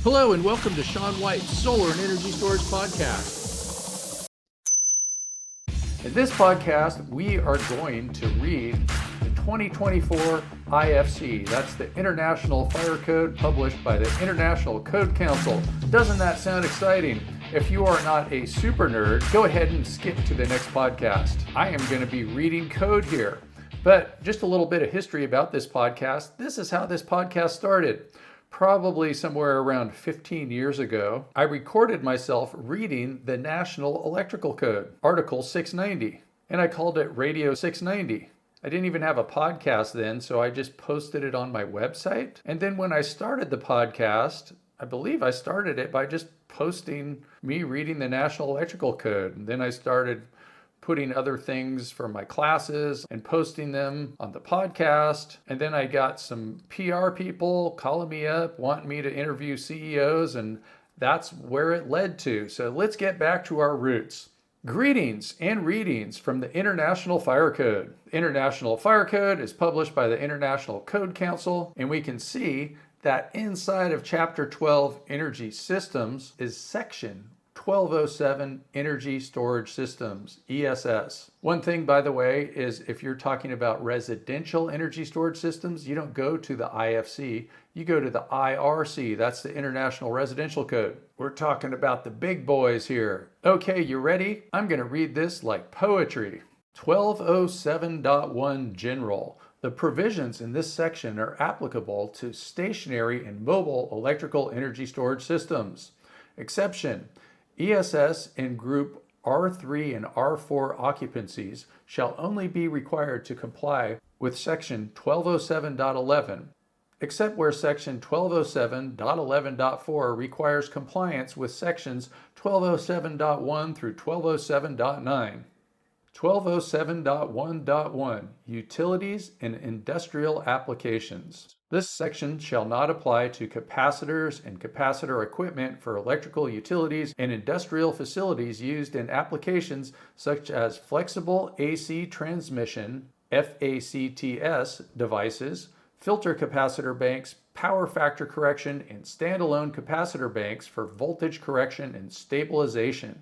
Hello and welcome to Sean White's Solar and Energy Storage Podcast. In this podcast, we are going to read the 2024 IFC. That's the International Fire Code published by the International Code Council. Doesn't that sound exciting? If you are not a super nerd, go ahead and skip to the next podcast. I am going to be reading code here. But just a little bit of history about this podcast. This is how this podcast started. Probably somewhere around 15 years ago, I recorded myself reading the National Electrical Code, Article 690, and I called it Radio 690. I didn't even have a podcast then, so I just posted it on my website. And then when I started the podcast, I believe I started it by just posting me reading the National Electrical Code. And then I started putting other things for my classes and posting them on the podcast. And then I got some PR people calling me up, wanting me to interview CEOs, and that's where it led to. So let's get back to our roots. Greetings and readings from the International Fire Code. The International Fire Code is published by the International Code Council, and we can see that inside of Chapter 12, Energy Systems, is Section 1207 Energy Storage Systems, ESS. One thing, by the way, is if you're talking about residential energy storage systems, you don't go to the IFC, you go to the IRC. That's the International Residential Code. We're talking about the big boys here. Okay, you ready? I'm going to read this like poetry. 1207.1 General. The provisions in this section are applicable to stationary and mobile electrical energy storage systems. Exception. ESS in Group R3 and R4 occupancies shall only be required to comply with Section 1207.11, except where Section 1207.11.4 requires compliance with Sections 1207.1 through 1207.9. 1207.1.1 Utilities and Industrial Applications. This section shall not apply to capacitors and capacitor equipment for electrical utilities and industrial facilities used in applications such as flexible AC transmission, FACTS devices, filter capacitor banks, power factor correction, and standalone capacitor banks for voltage correction and stabilization.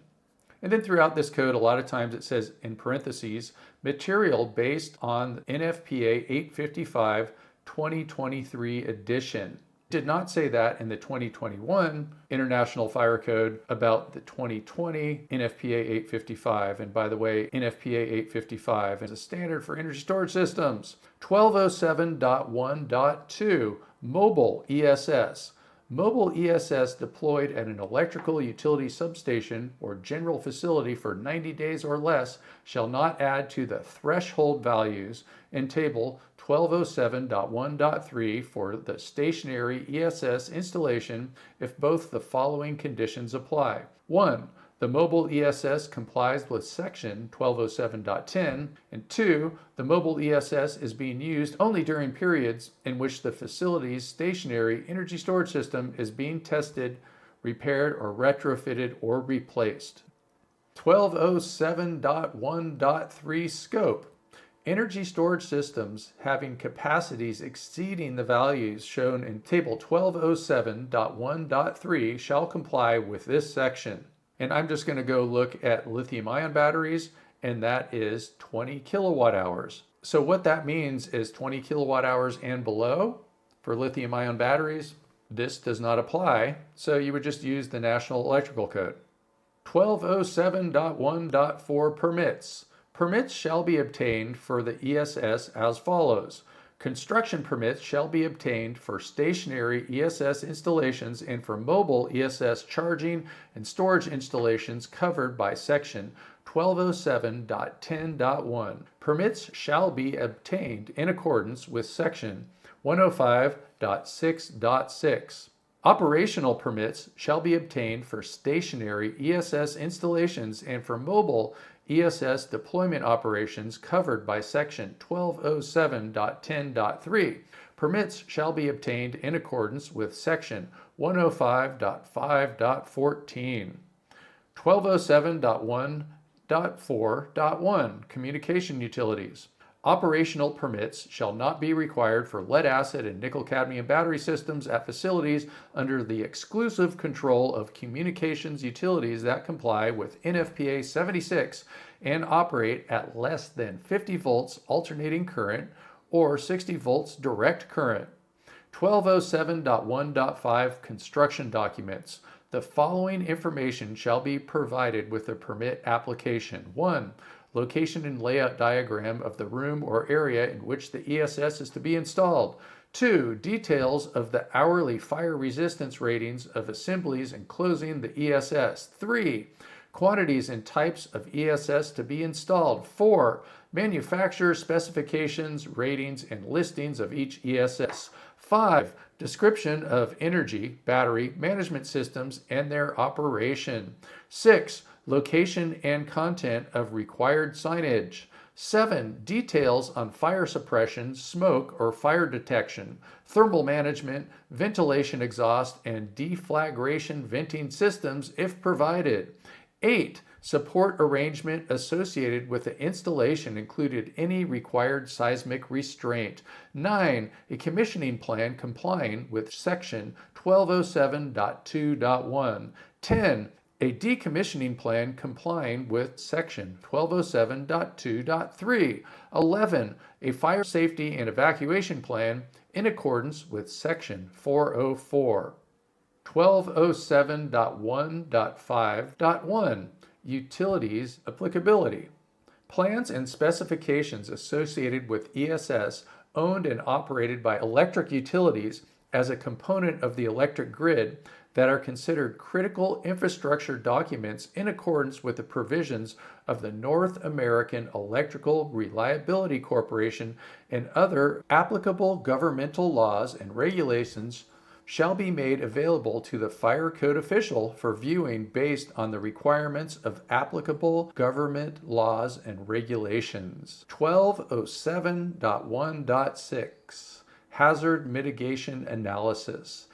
And then throughout this code, a lot of times it says in parentheses, material based on the NFPA 855 2023 edition. It did not say that in the 2021 International Fire Code about the 2020 NFPA 855. And by the way, NFPA 855 is a standard for energy storage systems. 1207.1.2 Mobile ESS. Mobile ESS deployed at an electrical utility substation or general facility for 90 days or less shall not add to the threshold values in Table 1207.1.3 for the stationary ESS installation if both the following conditions apply. 1. The mobile ESS complies with Section 1207.10, and 2. The mobile ESS is being used only during periods in which the facility's stationary energy storage system is being tested, repaired, or retrofitted or replaced. 1207.1.3 Scope. Energy storage systems having capacities exceeding the values shown in Table 1207.1.3 shall comply with this section. And I'm just going to go look at lithium-ion batteries, and that is 20 kilowatt hours. So what that means is 20 kilowatt hours and below for lithium-ion batteries, this does not apply. So you would just use the National Electrical Code. 1207.1.4 Permits. Permits shall be obtained for the ESS as follows. Construction permits shall be obtained for stationary ESS installations and for mobile ESS charging and storage installations covered by Section 1207.10.1. Permits shall be obtained in accordance with Section 105.6.6. Operational permits shall be obtained for stationary ESS installations and for mobile ESS deployment operations covered by Section 1207.10.3. Permits shall be obtained in accordance with Section 105.5.14. 1207.1.4.1 Communication Utilities. Operational permits shall not be required for lead acid and nickel cadmium battery systems at facilities under the exclusive control of communications utilities that comply with NFPA 76 and operate at less than 50 volts alternating current or 60 volts direct current. 1207.1.5 Construction Documents. The following information shall be provided with the permit application. 1. Location and layout diagram of the room or area in which the ESS is to be installed. 2. Details of the hourly fire resistance ratings of assemblies enclosing the ESS. 3. Quantities and types of ESS to be installed. 4. Manufacturer specifications, ratings, and listings of each ESS. 5. Description of energy, battery, management systems and their operation. 6. Location and content of required signage. 7. Details on fire suppression, smoke or fire detection, thermal management, ventilation exhaust, and deflagration venting systems if provided. 8. Support arrangement associated with the installation included any required seismic restraint. 9. A commissioning plan complying with Section 1207.2.1. 10. A decommissioning plan complying with Section 1207.2.3. 11. A fire safety and evacuation plan in accordance with Section 404. 1207.1.5.1. Utilities applicability. Plans and specifications associated with ESS owned and operated by electric utilities as a component of the electric grid that are considered critical infrastructure documents in accordance with the provisions of the North American Electrical Reliability Corporation and other applicable governmental laws and regulations shall be made available to the fire code official for viewing based on the requirements of applicable government laws and regulations. 1207.1.6 Hazard Mitigation Analysis.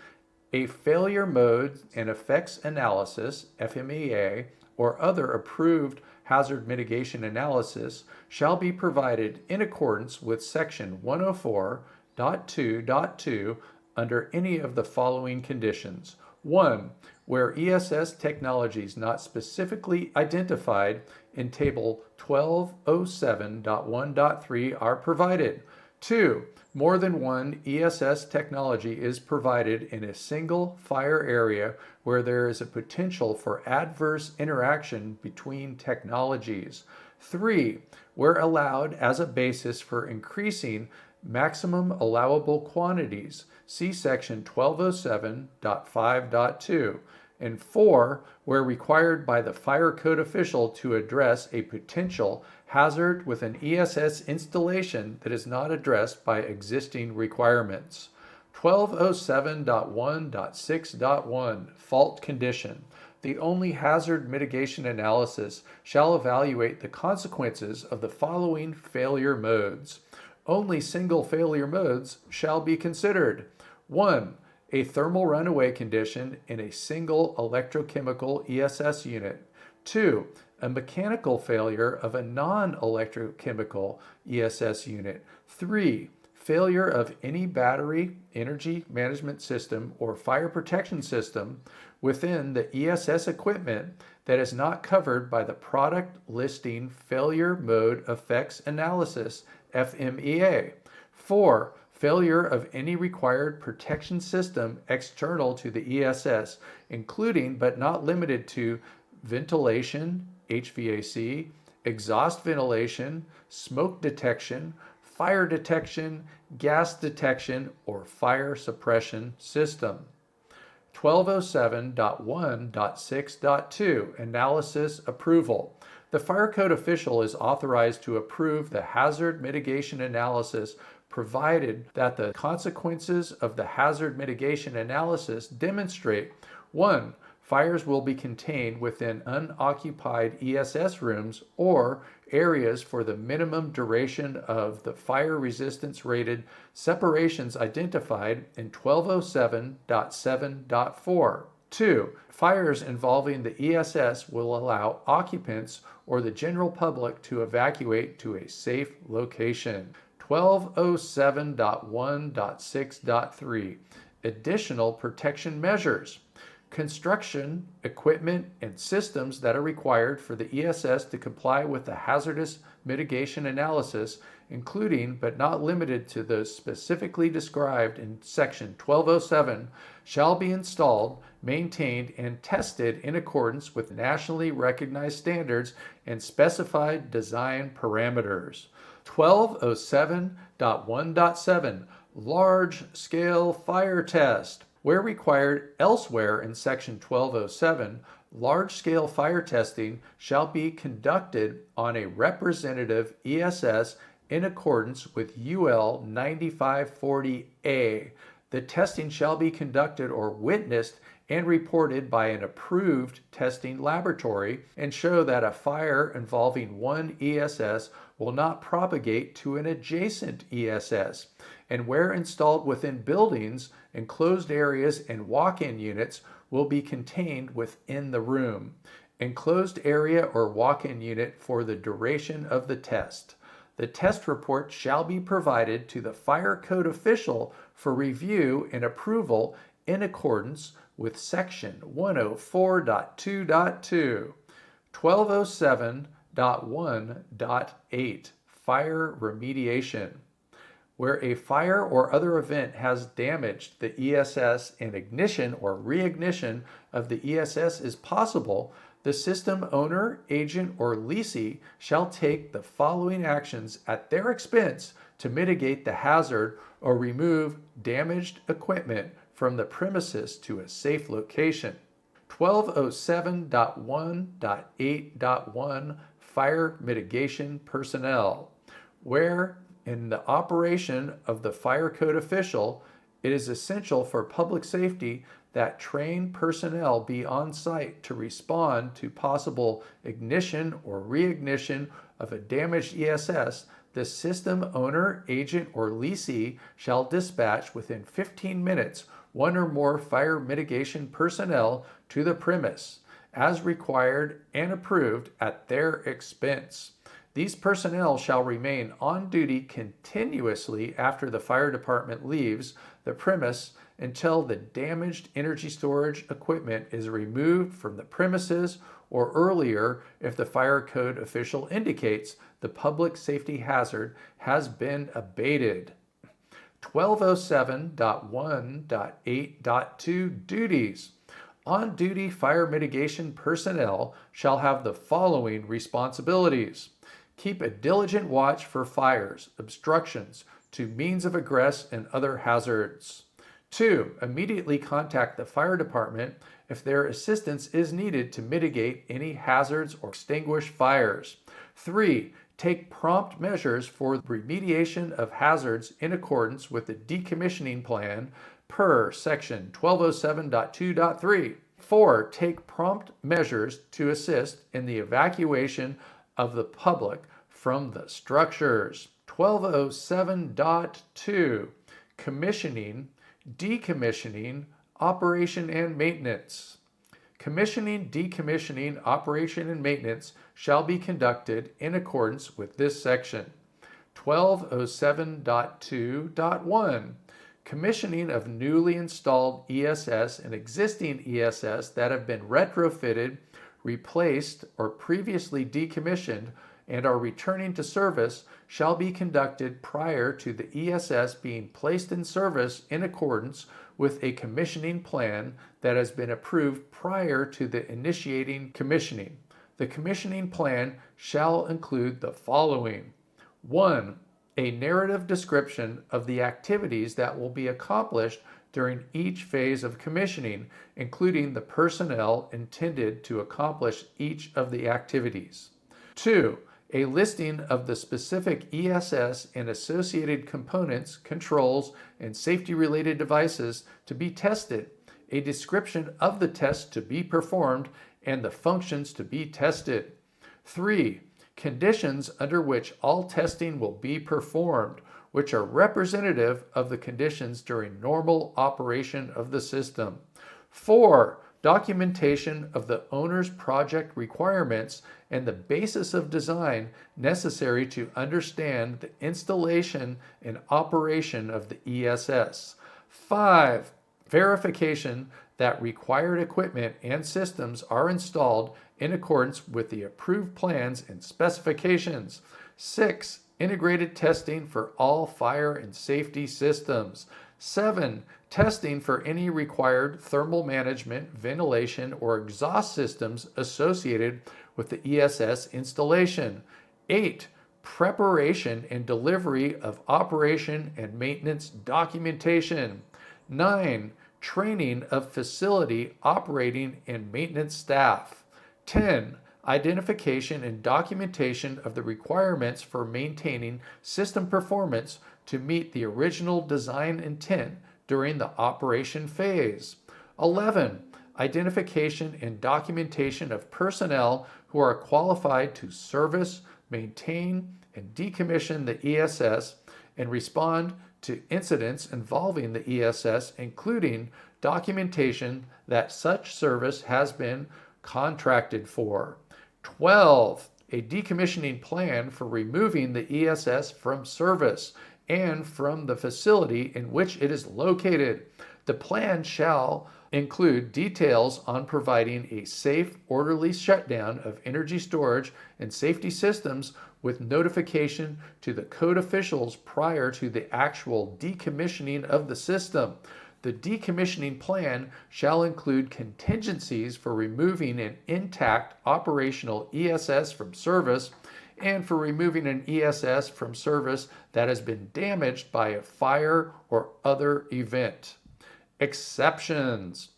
A failure mode and effects analysis, FMEA, or other approved hazard mitigation analysis shall be provided in accordance with Section 104.2.2 under any of the following conditions. 1. Where ESS technologies not specifically identified in Table 1207.1.3 are provided. 2. More than one ESS technology is provided in a single fire area where there is a potential for adverse interaction between technologies. 3. Where allowed as a basis for increasing maximum allowable quantities, see Section 1207.5.2, and 4, where required by the fire code official to address a potential hazard with an ESS installation that is not addressed by existing requirements. 1207.1.6.1 Fault Condition. The only hazard mitigation analysis shall evaluate the consequences of the following failure modes. Only single failure modes shall be considered. 1. A thermal runaway condition in a single electrochemical ESS unit. 2. A mechanical failure of a non-electrochemical ESS unit. 3. Failure of any battery, energy management system, or fire protection system within the ESS equipment that is not covered by the Product Listing Failure Mode Effects Analysis, FMEA. 4. Failure of any required protection system external to the ESS, including but not limited to ventilation, HVAC, exhaust ventilation, smoke detection, fire detection, gas detection, or fire suppression system. 1207.1.6.2 Analysis Approval. The fire code official is authorized to approve the hazard mitigation analysis provided that the consequences of the hazard mitigation analysis demonstrate 1. Fires will be contained within unoccupied ESS rooms or areas for the minimum duration of the fire resistance rated separations identified in 1207.7.4. 2. Fires involving the ESS will allow occupants or the general public to evacuate to a safe location. 1207.1.6.3 Additional protection measures. Construction, equipment, and systems that are required for the ESS to comply with the hazardous mitigation analysis, including but not limited to those specifically described in Section 1207, shall be installed, maintained, and tested in accordance with nationally recognized standards and specified design parameters. 1207.1.7 Large-scale fire test. Where required elsewhere in Section 1207, large-scale fire testing shall be conducted on a representative ESS in accordance with UL 9540A. The testing shall be conducted or witnessed and reported by an approved testing laboratory and show that a fire involving one ESS will not propagate to an adjacent ESS, and where installed within buildings, enclosed areas, and walk-in units will be contained within the room, enclosed area, or walk-in unit for the duration of the test. The test report shall be provided to the fire code official for review and approval in accordance with Section 104.2.2, 1207.1.8, Fire Remediation. Where a fire or other event has damaged the ESS and ignition or reignition of the ESS is possible, the system owner, agent, or leasee shall take the following actions at their expense to mitigate the hazard or remove damaged equipment from the premises to a safe location. 1207.1.8.1 Fire Mitigation Personnel. Where in the operation of the fire code official, it is essential for public safety that trained personnel be on site to respond to possible ignition or reignition of a damaged ESS, the system owner, agent, or leasee shall dispatch within 15 minutes one or more fire mitigation personnel to the premise, as required and approved at their expense. These personnel shall remain on duty continuously after the fire department leaves the premise until the damaged energy storage equipment is removed from the premises, or earlier if the fire code official indicates the public safety hazard has been abated. 1207.1.8.2 Duties. On-duty fire mitigation personnel shall have the following responsibilities. Keep a diligent watch for fires, obstructions to means of egress, and other hazards. 2. Immediately contact the fire department if their assistance is needed to mitigate any hazards or extinguish fires. 3. Take prompt measures for remediation of hazards in accordance with the decommissioning plan per Section 1207.2.3. 4. Take prompt measures to assist in the evacuation of the public from the structures. 1207.2 Commissioning, decommissioning, operation and maintenance. Commissioning, decommissioning, operation and maintenance shall be conducted in accordance with this section. 1207.2.1 Commissioning of newly installed ESS and existing ESS that have been retrofitted, replaced, or previously decommissioned and are returning to service shall be conducted prior to the ESS being placed in service in accordance with a commissioning plan that has been approved prior to the initiating commissioning. The commissioning plan shall include the following. 1. A narrative description of the activities that will be accomplished during each phase of commissioning, including the personnel intended to accomplish each of the activities. 2. A listing of the specific ESS and associated components, controls, and safety-related devices to be tested, a description of the test to be performed, and the functions to be tested. 3. Conditions under which all testing will be performed, which are representative of the conditions during normal operation of the system. 4. documentation of the owner's project requirements and the basis of design necessary to understand the installation and operation of the ESS. 5. Verification that required equipment and systems are installed in accordance with the approved plans and specifications. 6. Integrated testing for all fire and safety systems. 7. Testing for any required thermal management, ventilation, or exhaust systems associated with the ESS installation. 8. Preparation and delivery of operation and maintenance documentation. 9. Training of facility operating and maintenance staff. 10. Identification and documentation of the requirements for maintaining system performance to meet the original design intent during the operation phase. 11. Identification and documentation of personnel who are qualified to service, maintain, and decommission the ESS and respond to incidents involving the ESS, including documentation that such service has been contracted for. 12. A decommissioning plan for removing the ESS from service and from the facility in which it is located. The plan shall include details on providing a safe, orderly shutdown of energy storage and safety systems with notification to the code officials prior to the actual decommissioning of the system. The decommissioning plan shall include contingencies for removing an intact operational ESS from service and for removing an ESS from service that has been damaged by a fire or other event. Exceptions.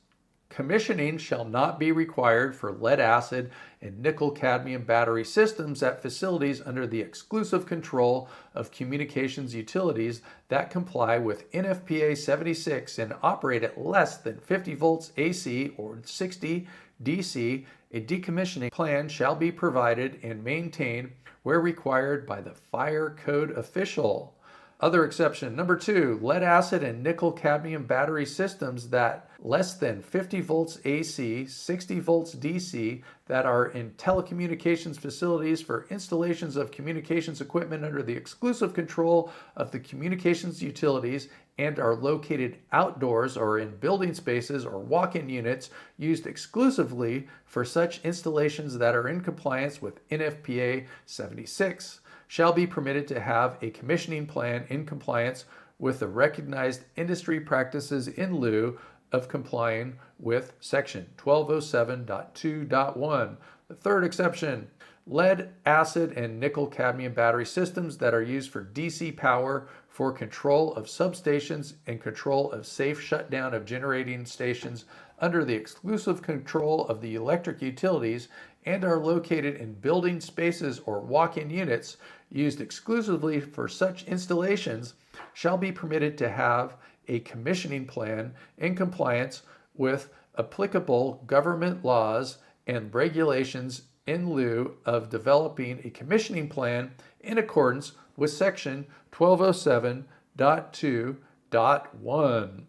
Commissioning shall not be required for lead acid and nickel cadmium battery systems at facilities under the exclusive control of communications utilities that comply with NFPA 76 and operate at less than 50 volts AC or 60 DC. A decommissioning plan shall be provided and maintained where required by the fire code official. Other exception. Number 2, lead acid and nickel cadmium battery systems that less than 50 volts AC, 60 volts DC that are in telecommunications facilities for installations of communications equipment under the exclusive control of the communications utilities and are located outdoors or in building spaces or walk-in units used exclusively for such installations that are in compliance with NFPA 76. Shall be permitted to have a commissioning plan in compliance with the recognized industry practices in lieu of complying with Section 1207.2.1. The third exception, lead, acid, and nickel cadmium battery systems that are used for DC power for control of substations and control of safe shutdown of generating stations under the exclusive control of the electric utilities and are located in building spaces or walk-in units used exclusively for such installations shall be permitted to have a commissioning plan in compliance with applicable government laws and regulations in lieu of developing a commissioning plan in accordance with Section 1207.2.1.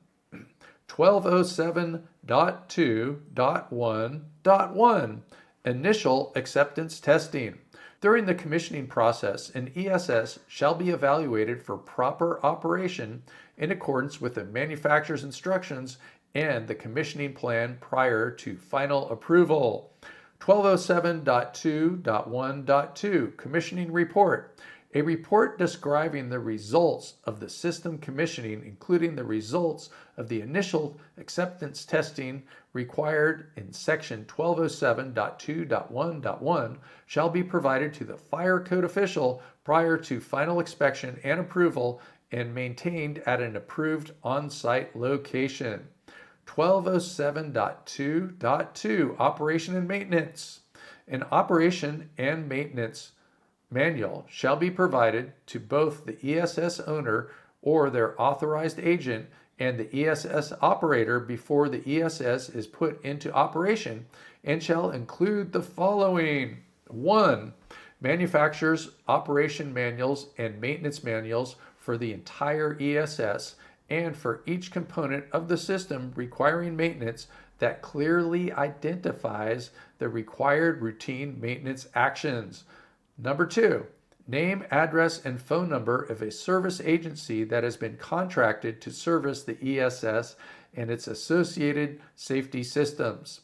1207.2.1.1 Initial acceptance testing. During the commissioning process, an ESS shall be evaluated for proper operation in accordance with the manufacturer's instructions and the commissioning plan prior to final approval. 1207.2.1.2 Commissioning Report. A report describing the results of the system commissioning, including the results of the initial acceptance testing required in Section 1207.2.1.1, shall be provided to the fire code official prior to final inspection and approval and maintained at an approved on-site location. 1207.2.2 Operation and Maintenance. An operation and maintenance manual shall be provided to both the ESS owner or their authorized agent and the ESS operator before the ESS is put into operation and shall include the following. 1. Manufacturer's operation manuals and maintenance manuals for the entire ESS and for each component of the system requiring maintenance that clearly identifies the required routine maintenance actions. Number 2, name, address, and phone number of a service agency that has been contracted to service the ESS and its associated safety systems.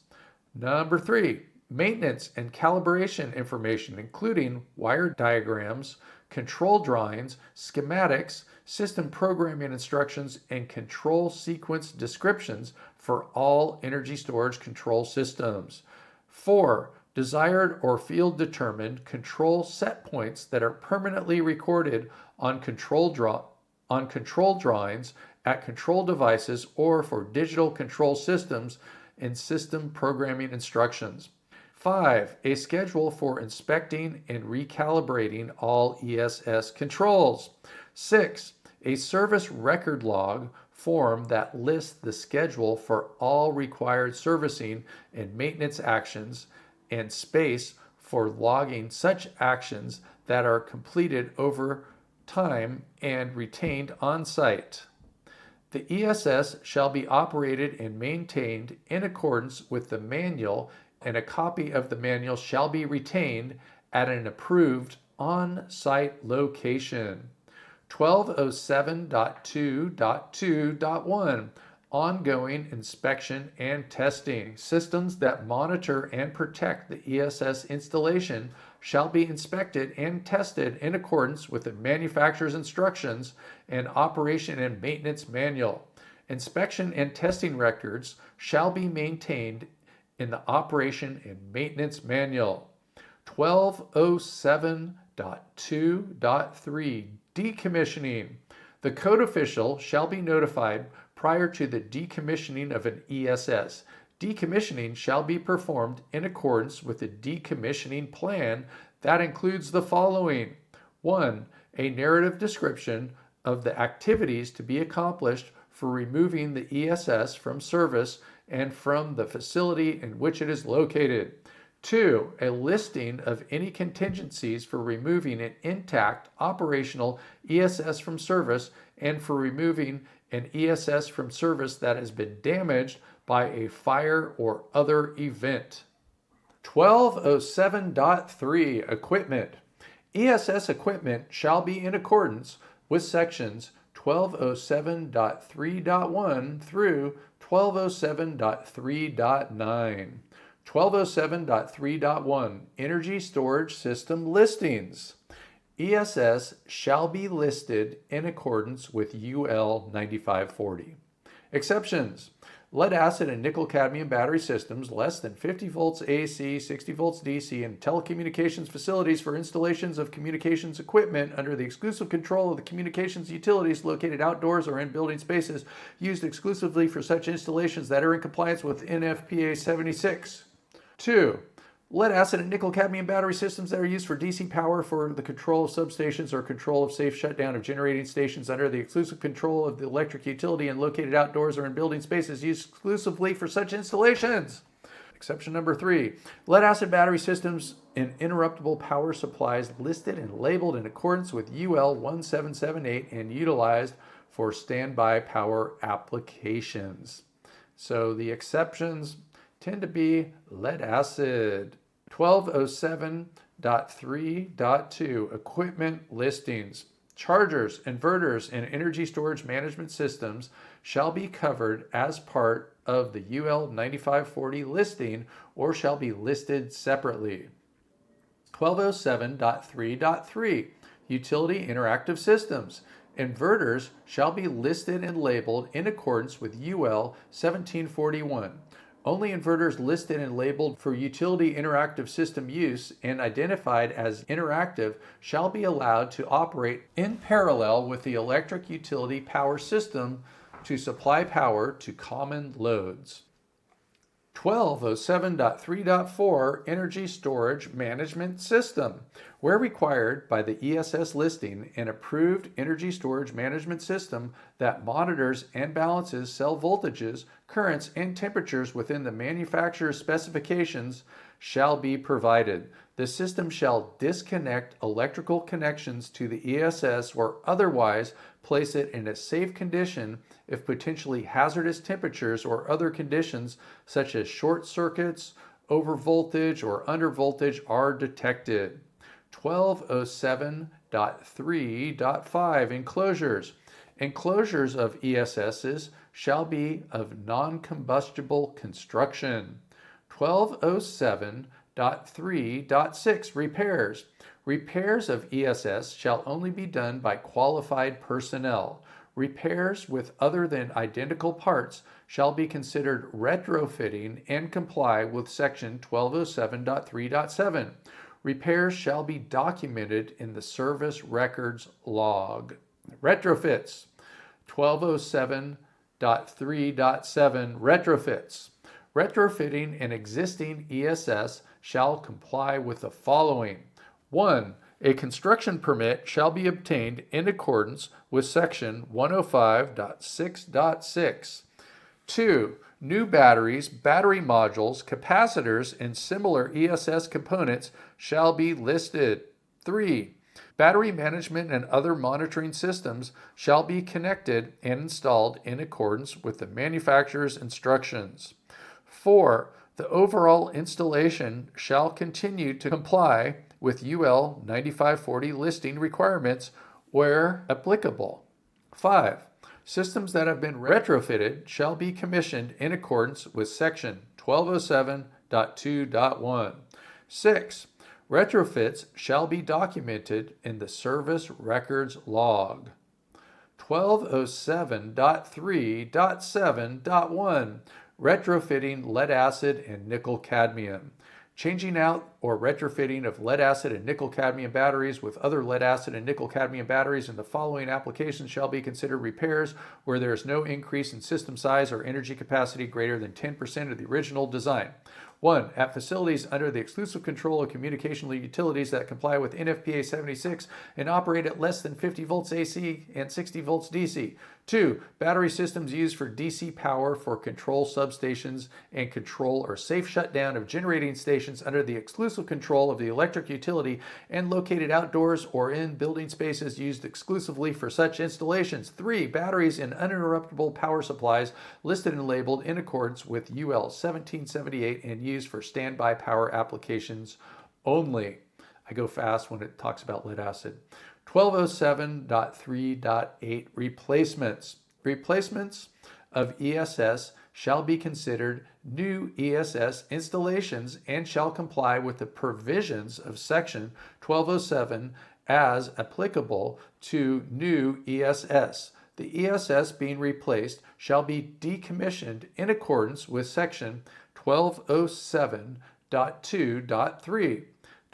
Number 3, maintenance and calibration information, including wire diagrams, control drawings, schematics, system programming instructions, and control sequence descriptions for all energy storage control systems. 4, desired or field determined control set points that are permanently recorded on control drawings at control devices or for digital control systems and system programming instructions. 5, a schedule for inspecting and recalibrating all ESS controls. 6, a service record log form that lists the schedule for all required servicing and maintenance actions and space for logging such actions that are completed over time and retained on site. The ESS shall be operated and maintained in accordance with the manual, and a copy of the manual shall be retained at an approved on-site location. 1207.2.2.1 Ongoing inspection and testing. Systems that monitor and protect the ESS installation shall be inspected and tested in accordance with the manufacturer's instructions and operation and maintenance manual. Inspection and testing records shall be maintained in the operation and maintenance manual. 1207.2.3 Decommissioning. The code official shall be notified prior to the decommissioning of an ESS. Decommissioning shall be performed in accordance with the decommissioning plan that includes the following. 1, a narrative description of the activities to be accomplished for removing the ESS from service and from the facility in which it is located. 2, a listing of any contingencies for removing an intact operational ESS from service and for removing an ESS from service that has been damaged by a fire or other event. 1207.3 Equipment. ESS equipment shall be in accordance with sections 1207.3.1 through 1207.3.9. 1207.3.1 Energy Storage System Listings. ESS shall be listed in accordance with UL 9540. Exceptions. Lead acid and nickel cadmium battery systems less than 50 volts AC, 60 volts DC, and telecommunications facilities for installations of communications equipment under the exclusive control of the communications utilities located outdoors or in building spaces used exclusively for such installations that are in compliance with NFPA 76. 2. Lead acid and nickel cadmium battery systems that are used for DC power for the control of substations or control of safe shutdown of generating stations under the exclusive control of the electric utility and located outdoors or in building spaces used exclusively for such installations. Exception number 3. Lead acid battery systems and interruptible power supplies listed and labeled in accordance with UL 1778 and utilized for standby power applications. So the exceptions tend to be lead acid. 1207.3.2 Equipment Listings. Chargers, inverters, and energy storage management systems shall be covered as part of the UL 9540 listing or shall be listed separately. 1207.3.3 Utility Interactive Systems. Inverters shall be listed and labeled in accordance with UL 1741. Only inverters listed and labeled for utility interactive system use and identified as interactive shall be allowed to operate in parallel with the electric utility power system to supply power to common loads. 1207.3.4 Energy Storage Management System. Where required by the ESS listing, an approved energy storage management system that monitors and balances cell voltages, currents, and temperatures within the manufacturer's specifications shall be provided. The system shall disconnect electrical connections to the ESS or otherwise place it in a safe condition if potentially hazardous temperatures or other conditions such as short circuits, overvoltage, or undervoltage are detected. 1207.3.5 Enclosures. Enclosures of ESSs shall be of non-combustible construction. 1207.3.6 Repairs. Repairs of ESS shall only be done by qualified personnel. Repairs with other than identical parts shall be considered retrofitting and comply with Section 1207.3.7. Repairs shall be documented in the service records log. Retrofits. 1207.3.7 Retrofits. Retrofitting an existing ESS shall comply with the following. 1. A construction permit shall be obtained in accordance with Section 105.6.6. 2. New batteries, battery modules, capacitors, and similar ESS components shall be listed. 3. Battery management and other monitoring systems shall be connected and installed in accordance with the manufacturer's instructions. 4. The overall installation shall continue to comply with UL 9540 listing requirements where applicable. 5. Systems that have been retrofitted shall be commissioned in accordance with Section 1207.2.1. 6. Retrofits shall be documented in the service records log. 1207.3.7.1 Retrofitting lead acid and nickel cadmium. Changing out or retrofitting of lead acid and nickel cadmium batteries with other lead acid and nickel cadmium batteries in the following applications shall be considered repairs where there is no increase in system size or energy capacity greater than 10% of the original design. 1. At facilities under the exclusive control of communication utilities that comply with NFPA 76 and operate at less than 50 volts AC and 60 volts DC. 2. Battery systems used for DC power for control substations and control or safe shutdown of generating stations under the exclusive control of the electric utility and located outdoors or in building spaces used exclusively for such installations. 3. Batteries in uninterruptible power supplies listed and labeled in accordance with UL 1778 and used for standby power applications only. I go fast when it talks about lead acid. 1207.3.8 Replacements. Replacements of ESS shall be considered new ESS installations and shall comply with the provisions of Section 1207 as applicable to new ESS. The ESS being replaced shall be decommissioned in accordance with Section 1207.2.3.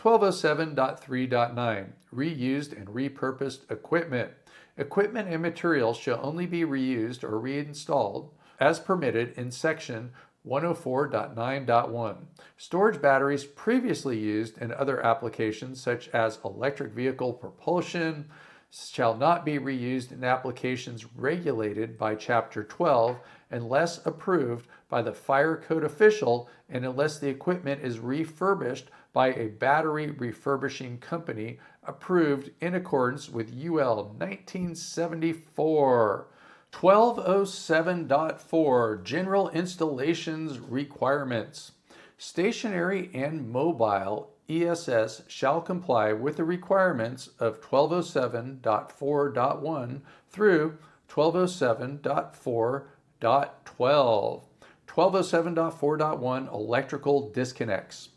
1207.3.9 Reused and repurposed equipment. Equipment and materials shall only be reused or reinstalled as permitted in Section 104.9.1. Storage batteries previously used in other applications such as electric vehicle propulsion shall not be reused in applications regulated by Chapter 12 unless approved by the Fire Code official and unless the equipment is refurbished by a battery refurbishing company approved in accordance with UL 1974. 1207.4 General Installations Requirements. Stationary and mobile ESS shall comply with the requirements of 1207.4.1 through 1207.4.12. 1207.4.1 Electrical disconnects.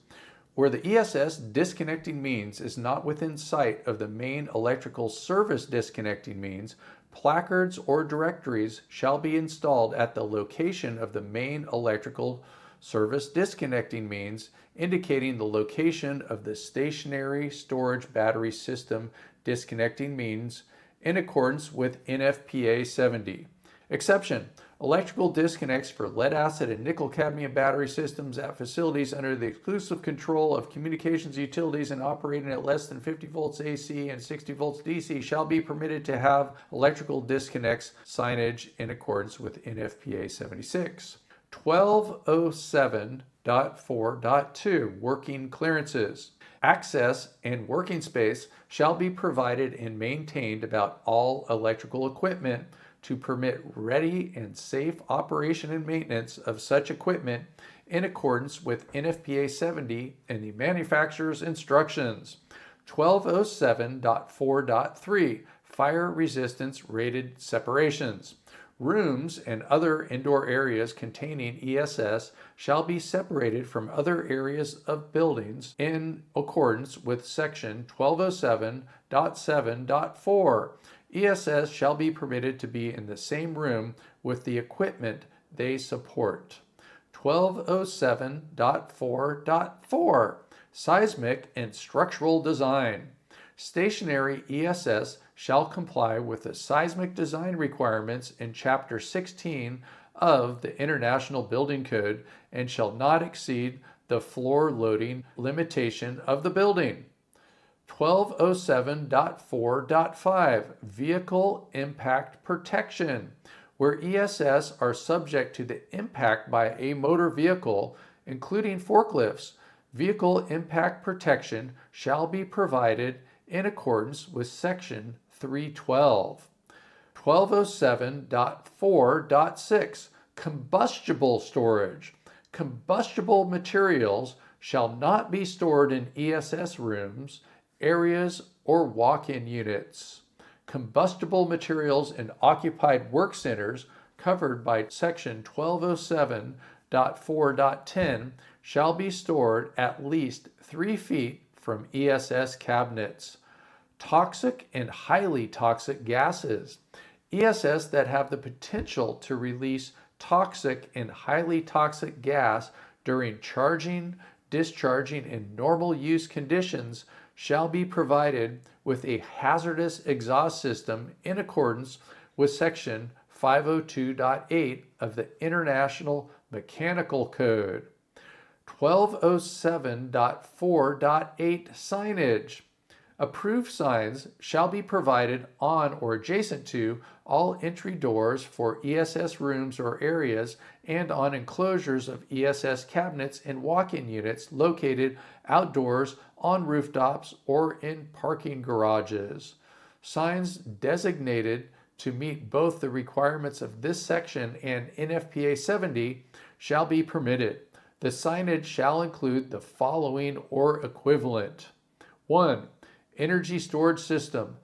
Where the ESS disconnecting means is not within sight of the main electrical service disconnecting means, placards or directories shall be installed at the location of the main electrical service disconnecting means, indicating the location of the stationary storage battery system disconnecting means in accordance with NFPA 70. Exception: electrical disconnects for lead acid and nickel cadmium battery systems at facilities under the exclusive control of communications utilities and operating at less than 50 volts AC and 60 volts DC shall be permitted to have electrical disconnects signage in accordance with NFPA 76. 1207.4.2 Working clearances. Access and working space shall be provided and maintained about all electrical equipment to permit ready and safe operation and maintenance of such equipment in accordance with NFPA 70 and the manufacturer's instructions. 1207.4.3 Fire resistance rated separations. Rooms and other indoor areas containing ESS shall be separated from other areas of buildings in accordance with section 1207.7.4. ESS shall be permitted to be in the same room with the equipment they support. 1207.4.4 Seismic and structural design. Stationary ESS shall comply with the seismic design requirements in Chapter 16 of the International Building Code and shall not exceed the floor loading limitation of the building. 1207.4.5 Vehicle impact protection. Where ESS are subject to the impact by a motor vehicle, including forklifts, vehicle impact protection shall be provided in accordance with Section 312. 1207.4.6 Combustible storage. Combustible materials shall not be stored in ESS rooms, areas, or walk-in units. Combustible materials in occupied work centers covered by Section 1207.4.10 shall be stored at least 3 feet from ESS cabinets. Toxic and highly toxic gases. ESS that have the potential to release toxic and highly toxic gas during charging, discharging, and normal use conditions shall be provided with a hazardous exhaust system in accordance with Section 502.8 of the International Mechanical Code. 1207.4.8 Signage. Approved signs shall be provided on or adjacent to all entry doors for ESS rooms or areas and on enclosures of ESS cabinets and walk-in units located outdoors, on rooftops, or in parking garages. Signs designated to meet both the requirements of this section and NFPA 70 shall be permitted. The signage shall include the following or equivalent. 1. Energy storage system,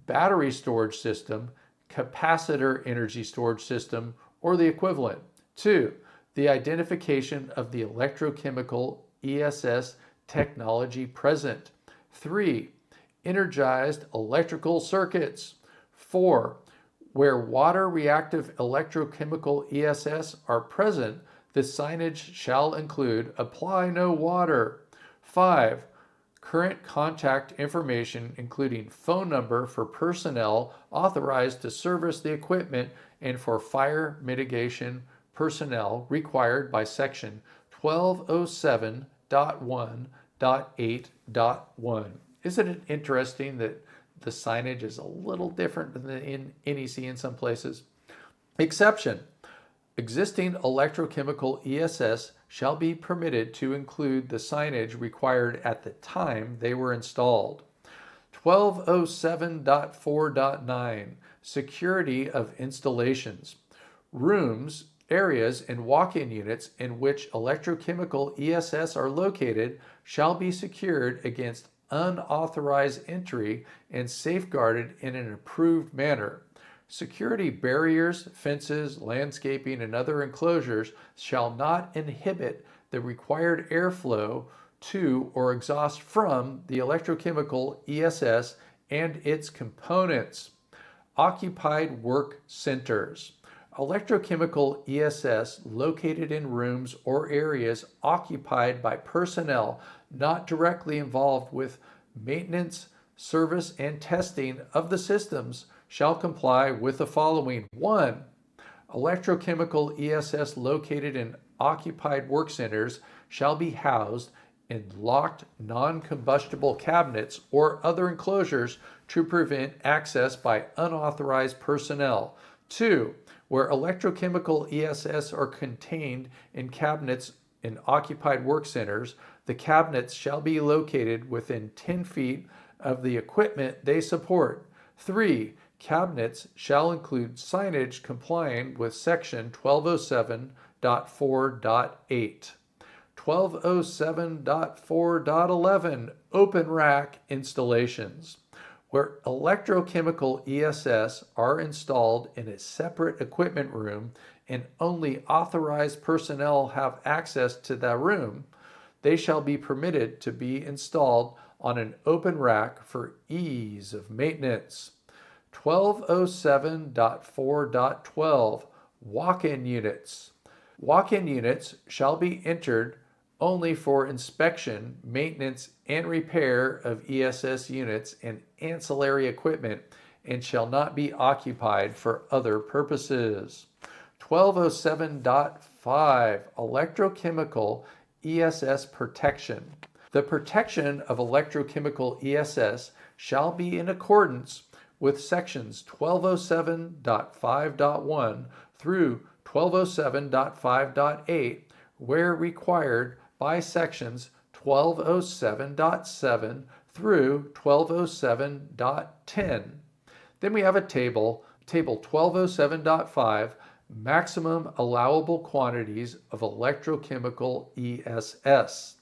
battery storage system, capacitor energy storage system, or the equivalent. 2. The identification of the electrochemical ESS technology present. 3. Energized electrical circuits. 4. Where water reactive electrochemical ESS are present, the signage shall include apply no water. 5. Current contact information, including phone number for personnel authorized to service the equipment and for fire mitigation personnel required by Section 1207.1.8.1. Isn't it interesting that the signage is a little different than in NEC in some places? Exception. Existing electrochemical ESS shall be permitted to include the signage required at the time they were installed. 1207.4.9 Security of installations. Rooms, areas, and walk-in units in which electrochemical ESS are located shall be secured against unauthorized entry and safeguarded in an approved manner. Security barriers, fences, landscaping, and other enclosures shall not inhibit the required airflow to or exhaust from the electrochemical ESS and its components. Occupied work centers. Electrochemical ESS located in rooms or areas occupied by personnel not directly involved with maintenance, service, and testing of the systems shall comply with the following. 1. Electrochemical ESS located in occupied work centers shall be housed in locked non-combustible cabinets or other enclosures to prevent access by unauthorized personnel. 2. Where electrochemical ESS are contained in cabinets in occupied work centers, the cabinets shall be located within 10 feet of the equipment they support. 3. Cabinets shall include signage complying with Section 1207.4.8. 1207.4.11 Open rack installations. Where electrochemical ESS are installed in a separate equipment room and only authorized personnel have access to that room, they shall be permitted to be installed on an open rack for ease of maintenance. 1207.4.12 Walk-in units. Walk-in units shall be entered only for inspection, maintenance, and repair of ESS units and ancillary equipment and shall not be occupied for other purposes. 1207.5 Electrochemical ESS protection. The protection of electrochemical ESS shall be in accordance with sections 1207.5.1 through 1207.5.8 where required by sections 1207.7 through 1207.10. Then we have a table 1207.5, maximum allowable quantities of electrochemical ESS.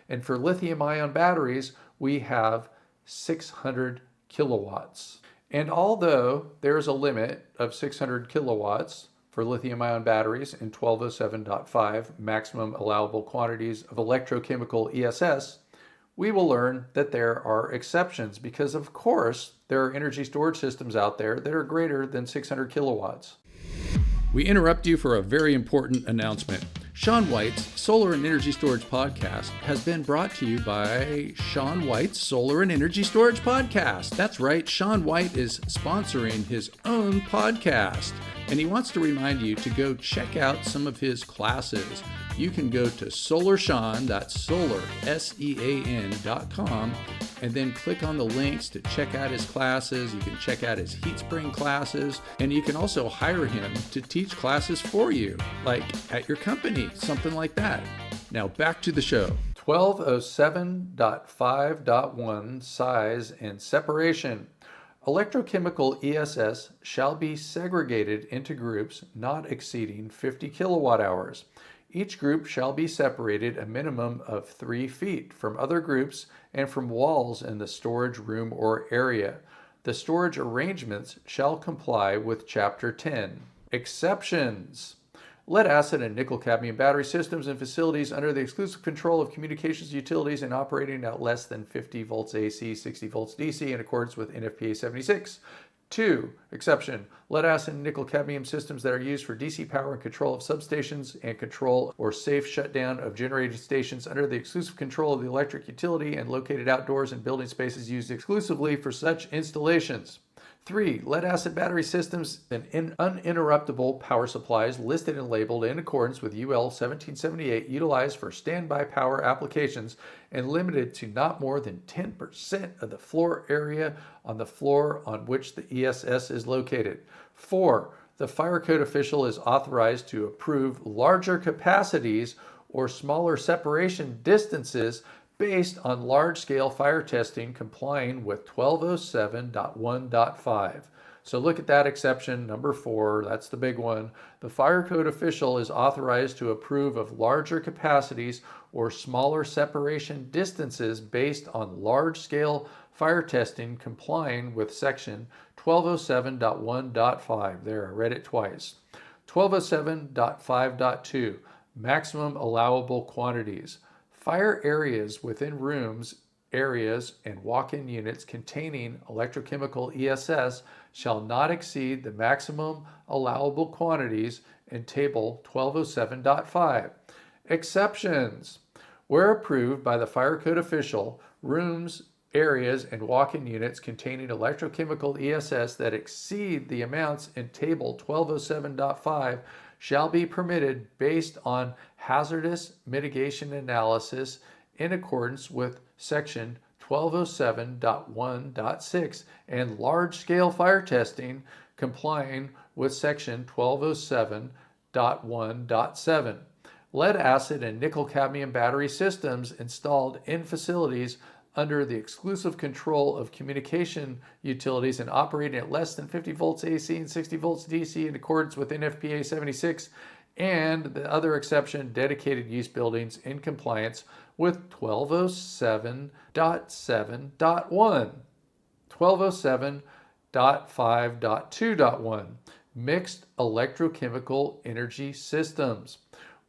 And for lithium-ion batteries, we have 600 kilowatts. And although there is a limit of 600 kilowatts for lithium-ion batteries in 1207.5 maximum allowable quantities of electrochemical ESS, we will learn that there are exceptions because, of course, there are energy storage systems out there that are greater than 600 kilowatts. We interrupt you for a very important announcement. Sean White's Solar and Energy Storage Podcast has been brought to you by Sean White's Solar and Energy Storage Podcast. That's right, Sean White is sponsoring his own podcast, and he wants to remind you to go check out some of his classes. You can go to SolarSean, that's solar, SEAN.com, and then click on the links to check out his classes. You can check out his heat spring classes, and you can also hire him to teach classes for you, like at your company, something like that. Now back to the show. 1207.5.1 Size and separation. Electrochemical ESS shall be segregated into groups not exceeding 50 kilowatt hours. Each group shall be separated a minimum of 3 feet from other groups and from walls in the storage room or area. The storage arrangements shall comply with Chapter 10. Exceptions. Lead acid and nickel cadmium battery systems and facilities under the exclusive control of communications utilities and operating at less than 50 volts AC, 60 volts DC in accordance with NFPA 76. 2. Exception. Lead acid and nickel cadmium systems that are used for DC power and control of substations and control or safe shutdown of generating stations under the exclusive control of the electric utility and located outdoors in building spaces used exclusively for such installations. 3. Lead acid battery systems and uninterruptible power supplies listed and labeled in accordance with UL 1778 utilized for standby power applications and limited to not more than 10% of the floor area on the floor on which the ESS is located. 4. The fire code official is authorized to approve larger capacities or smaller separation distances based on large-scale fire testing complying with 1207.1.5. So look at that exception, number 4, that's the big one. The fire code official is authorized to approve of larger capacities or smaller separation distances based on large-scale fire testing complying with section 1207.1.5. There, I read it twice. 1207.5.2, maximum allowable quantities. Fire areas within rooms, areas, and walk-in units containing electrochemical ESS shall not exceed the maximum allowable quantities in Table 1207.5. Exceptions. Where approved by the fire code official, rooms, areas, and walk-in units containing electrochemical ESS that exceed the amounts in Table 1207.5 shall be permitted based on hazardous mitigation analysis in accordance with Section 1207.1.6 and large-scale fire testing complying with Section 1207.1.7. Lead acid and nickel cadmium battery systems installed in facilities under the exclusive control of communication utilities and operating at less than 50 volts AC and 60 volts DC in accordance with NFPA 76 and the other exception, dedicated use buildings in compliance with 1207.7.1, 1207.5.2.1, mixed electrochemical energy systems.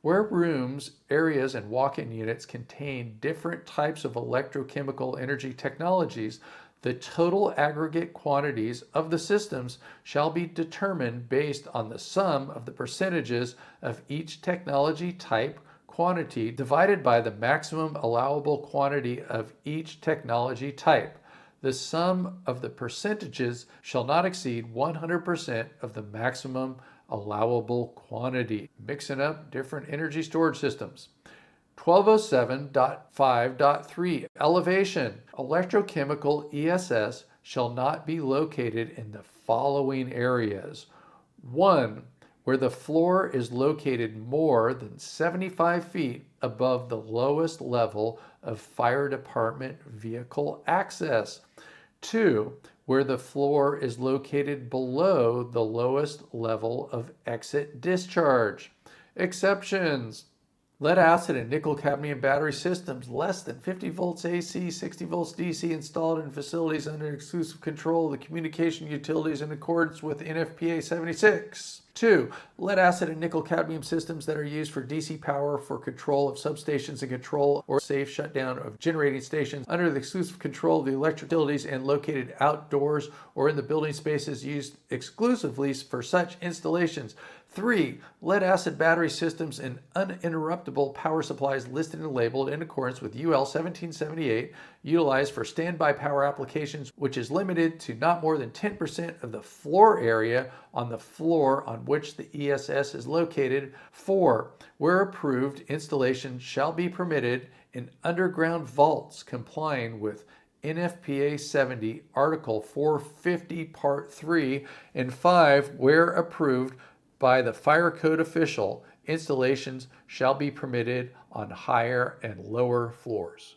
Where rooms, areas, and walk-in units contain different types of electrochemical energy technologies, the total aggregate quantities of the systems shall be determined based on the sum of the percentages of each technology type quantity divided by the maximum allowable quantity of each technology type. The sum of the percentages shall not exceed 100% of the maximum allowable quantity. Mixing up different energy storage systems. 1207.5.3 Elevation. Electrochemical ESS shall not be located in the following areas. 1. Where the floor is located more than 75 feet above the lowest level of fire department vehicle access. 2. Where the floor is located below the lowest level of exit discharge. Exceptions. Lead acid and nickel cadmium battery systems less than 50 volts AC, 60 volts DC installed in facilities under exclusive control of the communication utilities in accordance with NFPA 76. 2. Lead acid and nickel cadmium systems that are used for DC power for control of substations and control or safe shutdown of generating stations under the exclusive control of the electric utilities and located outdoors or in the building spaces used exclusively for such installations. 3. Lead acid battery systems and uninterruptible power supplies listed and labeled in accordance with UL 1778 utilized for standby power applications, which is limited to not more than 10% of the floor area on the floor on which the ESS is located. 4. Where approved, installation shall be permitted in underground vaults complying with NFPA 70, Article 450, Part 3, and 5, where approved by the fire code official, installations shall be permitted on higher and lower floors.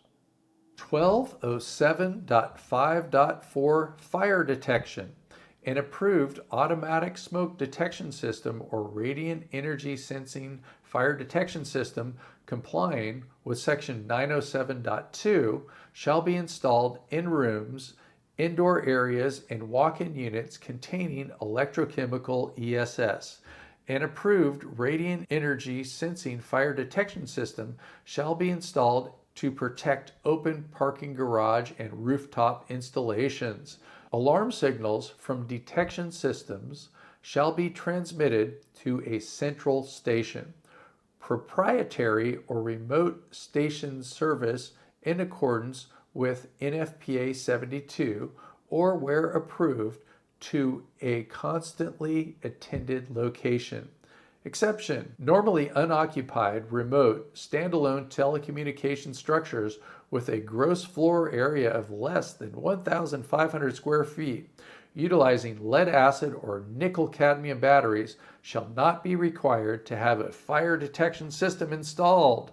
1207.5.4 Fire detection. An approved automatic smoke detection system or radiant energy sensing fire detection system complying with Section 907.2 shall be installed in rooms, indoor areas, and walk-in units containing electrochemical ESS. An approved radiant energy sensing fire detection system shall be installed to protect open parking garage and rooftop installations. Alarm signals from detection systems shall be transmitted to a central station. Proprietary or remote station service in accordance with NFPA 72 or where approved to a constantly attended location. Exception. Normally unoccupied, remote, standalone telecommunication structures with a gross floor area of less than 1,500 square feet, utilizing lead acid or nickel cadmium batteries, shall not be required to have a fire detection system installed.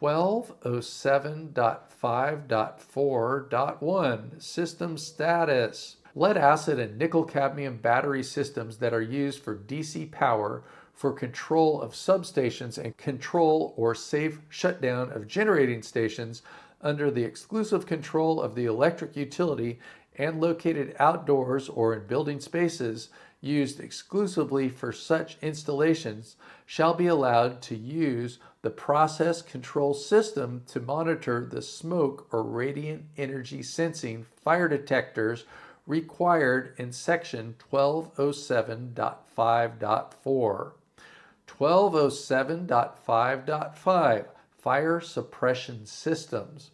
1207.5.4.1 System status. Lead acid and nickel cadmium battery systems that are used for DC power for control of substations and control or safe shutdown of generating stations under the exclusive control of the electric utility and located outdoors or in building spaces used exclusively for such installations shall be allowed to use the process control system to monitor the smoke or radiant energy sensing fire detectors required in Section 1207.5.4. 1207.5.5 Fire suppression systems.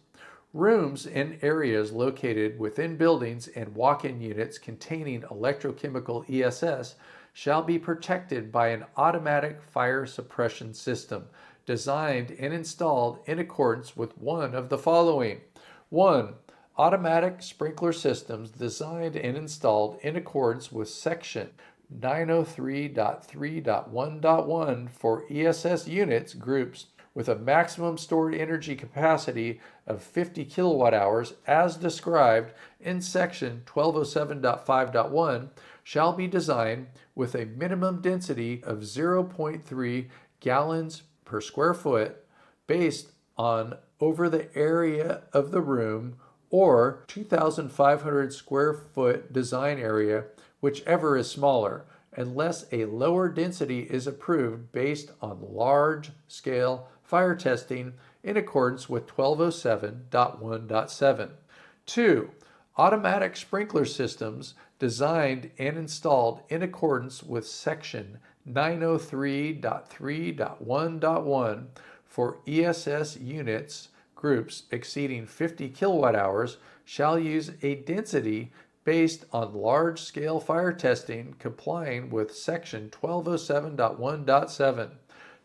Rooms in areas located within buildings and walk-in units containing electrochemical ESS shall be protected by an automatic fire suppression system designed and installed in accordance with one of the following. 1. Automatic sprinkler systems designed and installed in accordance with Section 903.3.1.1 for ESS units groups with a maximum stored energy capacity of 50 kilowatt hours as described in section 1207.5.1 shall be designed with a minimum density of 0.3 gallons per square foot based on over the area of the room or 2,500 square foot design area, whichever is smaller, unless a lower density is approved based on large-scale fire testing in accordance with 1207.1.7. 2. Automatic sprinkler systems designed and installed in accordance with Section 903.3.1.1 for ESS units groups exceeding 50 kilowatt hours shall use a density based on large-scale fire testing complying with Section 1207.1.7.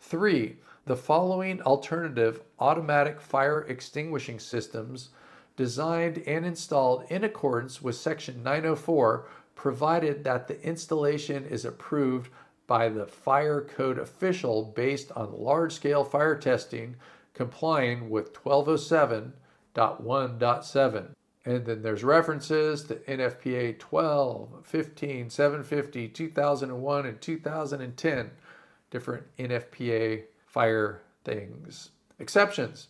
3. The following alternative automatic fire extinguishing systems designed and installed in accordance with Section 904, provided that the installation is approved by the fire code official based on large-scale fire testing complying with 1207.1.7. And then there's references to NFPA 12, 15, 750, 2001, and 2010, different NFPA fire things. Exceptions.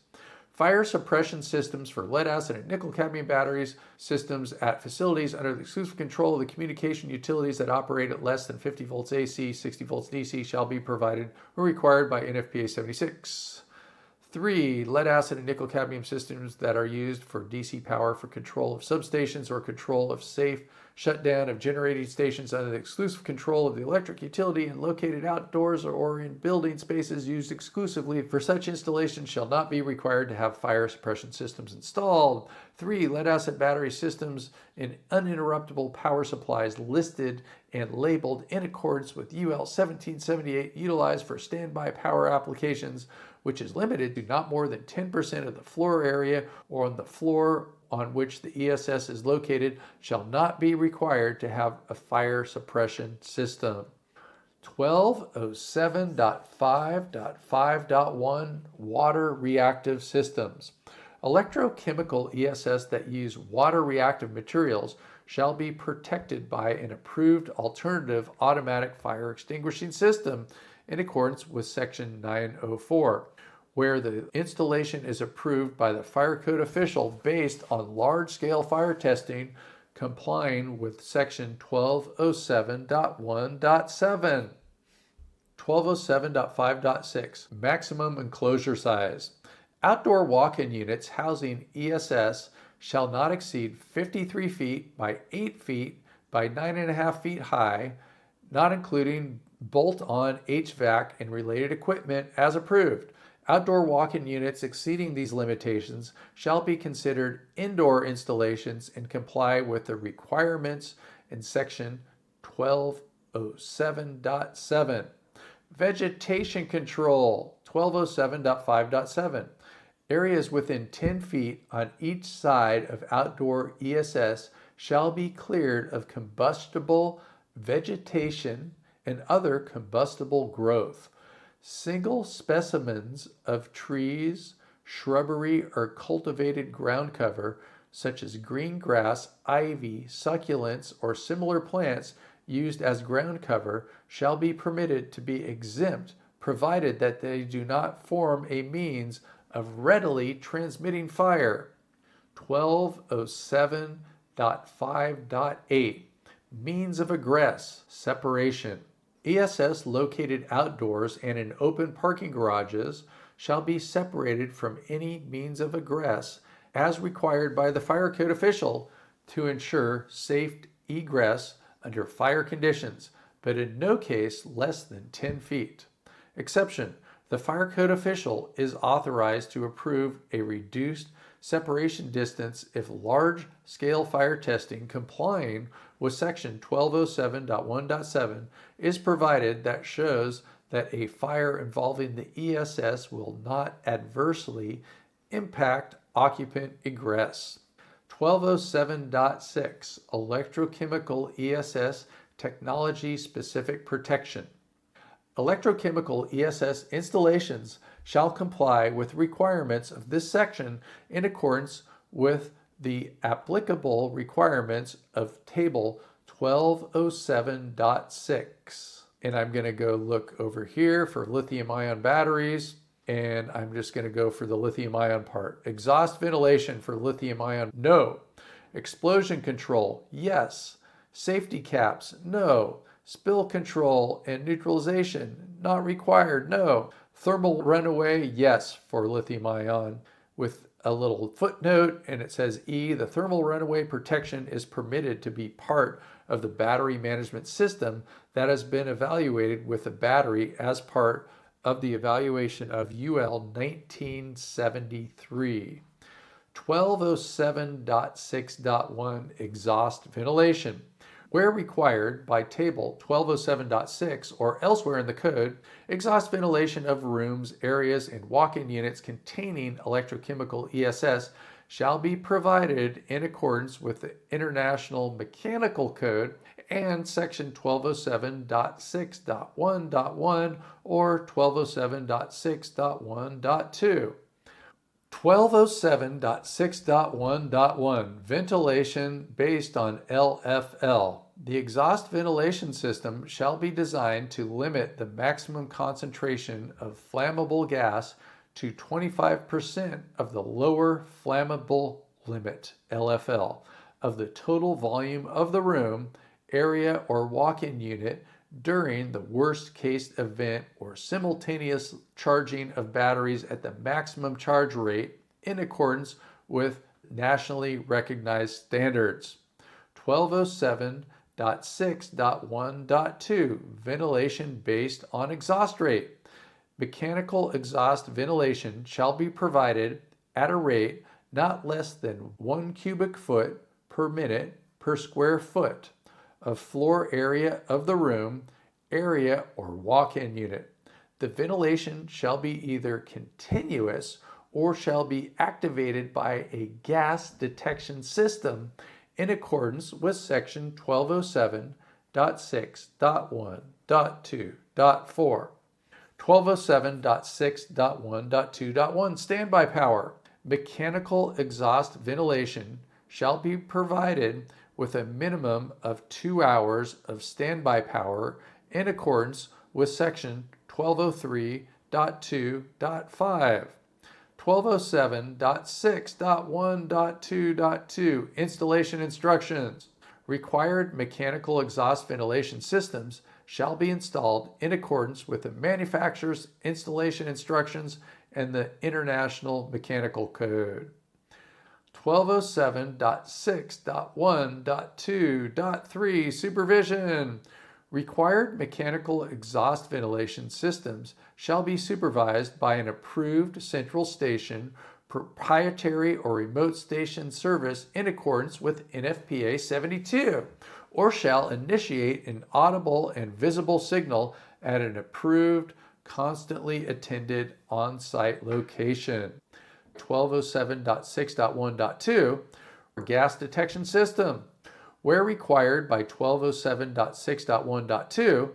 Fire suppression systems for lead acid and nickel cadmium batteries systems at facilities under the exclusive control of the communication utilities that operate at less than 50 volts AC, 60 volts DC shall be provided or required by NFPA 76. 3. Lead acid and nickel cadmium systems that are used for DC power for control of substations or control of safe shutdown of generating stations under the exclusive control of the electric utility and located outdoors or in building spaces used exclusively for such installation shall not be required to have fire suppression systems installed. 3. Lead acid battery systems in uninterruptible power supplies listed and labeled in accordance with UL 1778 utilized for standby power applications, which is limited to not more than 10% of the floor area or on the floor on which the ESS is located, shall not be required to have a fire suppression system. 1207.5.5.1 Water reactive systems. Electrochemical ESS that use water reactive materials shall be protected by an approved alternative automatic fire extinguishing system in accordance with Section 904, where the installation is approved by the fire code official based on large-scale fire testing complying with Section 1207.1.7. 1207.5.6 Maximum enclosure size. Outdoor walk-in units housing ESS shall not exceed 53 feet by 8 feet by 9.5 feet high, not including bolt-on HVAC and related equipment as approved. Outdoor walk-in units exceeding these limitations shall be considered indoor installations and comply with the requirements in Section 1207.7. Vegetation control, 1207.5.7. Areas within 10 feet on each side of outdoor ESS shall be cleared of combustible vegetation and other combustible growth. Single specimens of trees, shrubbery, or cultivated ground cover, such as green grass, ivy, succulents, or similar plants used as ground cover, shall be permitted to be exempt, provided that they do not form a means of readily transmitting fire. 1207.5.8 Means of egress, separation. ESS located outdoors and in open parking garages shall be separated from any means of egress as required by the fire code official to ensure safe egress under fire conditions, but in no case less than 10 feet. Exception: the fire code official is authorized to approve a reduced separation distance if large-scale fire testing complying with Section 1207.1.7 is provided that shows that a fire involving the ESS will not adversely impact occupant egress. 1207.6 Electrochemical ESS Technology Specific Protection. Electrochemical ESS installations shall comply with requirements of this section in accordance with the applicable requirements of Table 1207.6. And I'm going to go look over here for lithium-ion batteries, and I'm just going to go for the lithium-ion part. Exhaust ventilation for lithium-ion, no. Explosion control, yes. Safety caps, no. Spill control and neutralization, not required, no. Thermal runaway, yes, for lithium-ion, with a little footnote, and it says E, the thermal runaway protection is permitted to be part of the battery management system that has been evaluated with the battery as part of the evaluation of UL 1973. 1207.6.1 exhaust ventilation. Where required by Table 1207.6 or elsewhere in the code, exhaust ventilation of rooms, areas, and walk-in units containing electrochemical ESS shall be provided in accordance with the International Mechanical Code and Section 1207.6.1.1 or 1207.6.1.2. 1207.6.1.1 Ventilation based on LFL. The exhaust ventilation system shall be designed to limit the maximum concentration of flammable gas to 25% of the lower flammable limit, LFL, of the total volume of the room, area, or walk-in unit during the worst case event or simultaneous charging of batteries at the maximum charge rate in accordance with nationally recognized standards. 1207.6.1.2 Ventilation based on exhaust rate. Mechanical exhaust ventilation shall be provided at a rate not less than 1 cubic foot per minute per square foot of floor area of the room, area, or walk-in unit. The ventilation shall be either continuous or shall be activated by a gas detection system in accordance with Section 1207.6.1.2.4. 1207.6.1.2.1 Standby power. Mechanical exhaust ventilation shall be provided with a minimum of 2 hours of standby power in accordance with Section 1203.2.5. 1207.6.1.2.2 Installation instructions. Required mechanical exhaust ventilation systems shall be installed in accordance with the manufacturer's installation instructions and the International Mechanical Code. 1207.6.1.2.3 Supervision. Required mechanical exhaust ventilation systems shall be supervised by an approved central station, proprietary or remote station service in accordance with NFPA 72, or shall initiate an audible and visible signal at an approved, constantly attended on-site location. 1207.6.1.2 Gas detection system. Where required by 1207.6.1.2,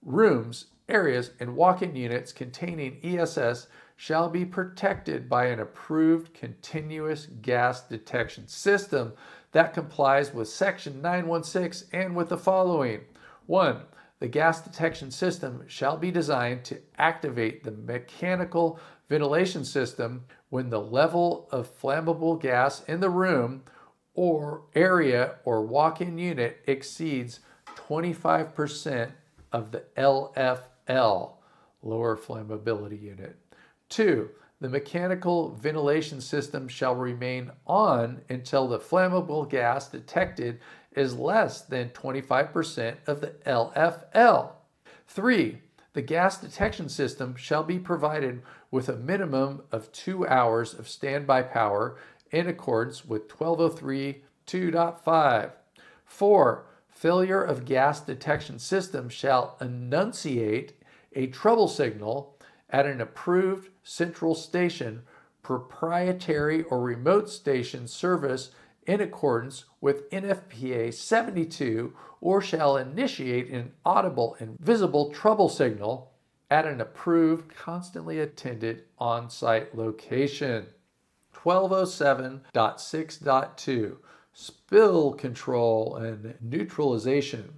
rooms, areas, and walk-in units containing ESS shall be protected by an approved continuous gas detection system that complies with Section 916 and with the following. 1. The gas detection system shall be designed to activate the mechanical ventilation system when the level of flammable gas in the room or area or walk-in unit exceeds 25% of the LFL, lower flammability unit. 2. The mechanical ventilation system shall remain on until the flammable gas detected is less than 25% of the LFL. 3. The gas detection system shall be provided with a minimum of 2 hours of standby power in accordance with 1203.2.5. 4. Failure of gas detection system shall enunciate a trouble signal at an approved central station, proprietary or remote station service in accordance with NFPA 72, or shall initiate an audible and visible trouble signal at an approved, constantly attended on-site location. 1207.6.2 Spill control and neutralization.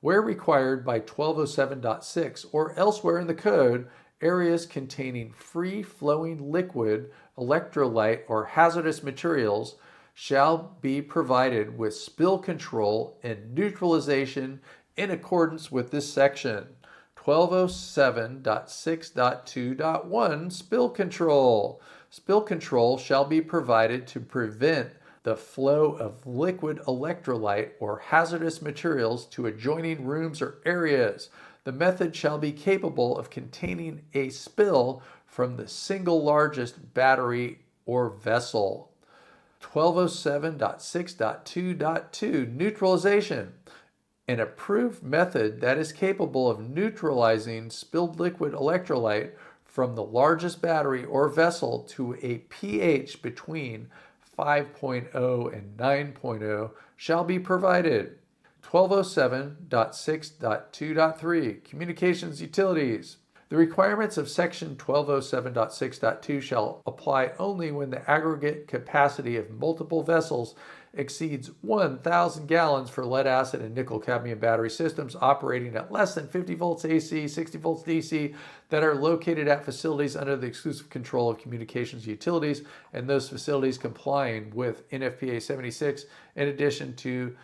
Where required by 1207.6 or elsewhere in the code, areas containing free-flowing liquid, electrolyte, or hazardous materials shall be provided with spill control and neutralization in accordance with this section. 1207.6.2.1 Spill control. Spill control shall be provided to prevent the flow of liquid electrolyte or hazardous materials to adjoining rooms or areas. The method shall be capable of containing a spill from the single largest battery or vessel. 1207.6.2.2 Neutralization. An approved method that is capable of neutralizing spilled liquid electrolyte from the largest battery or vessel to a pH between 5.0 and 9.0 shall be provided. 1207.6.2.3 Communications Utilities. The requirements of Section 1207.6.2 shall apply only when the aggregate capacity of multiple vessels exceeds 1,000 gallons for lead acid and nickel cadmium battery systems operating at less than 50 volts AC, 60 volts DC that are located at facilities under the exclusive control of communications utilities and those facilities complying with NFPA 76 in addition to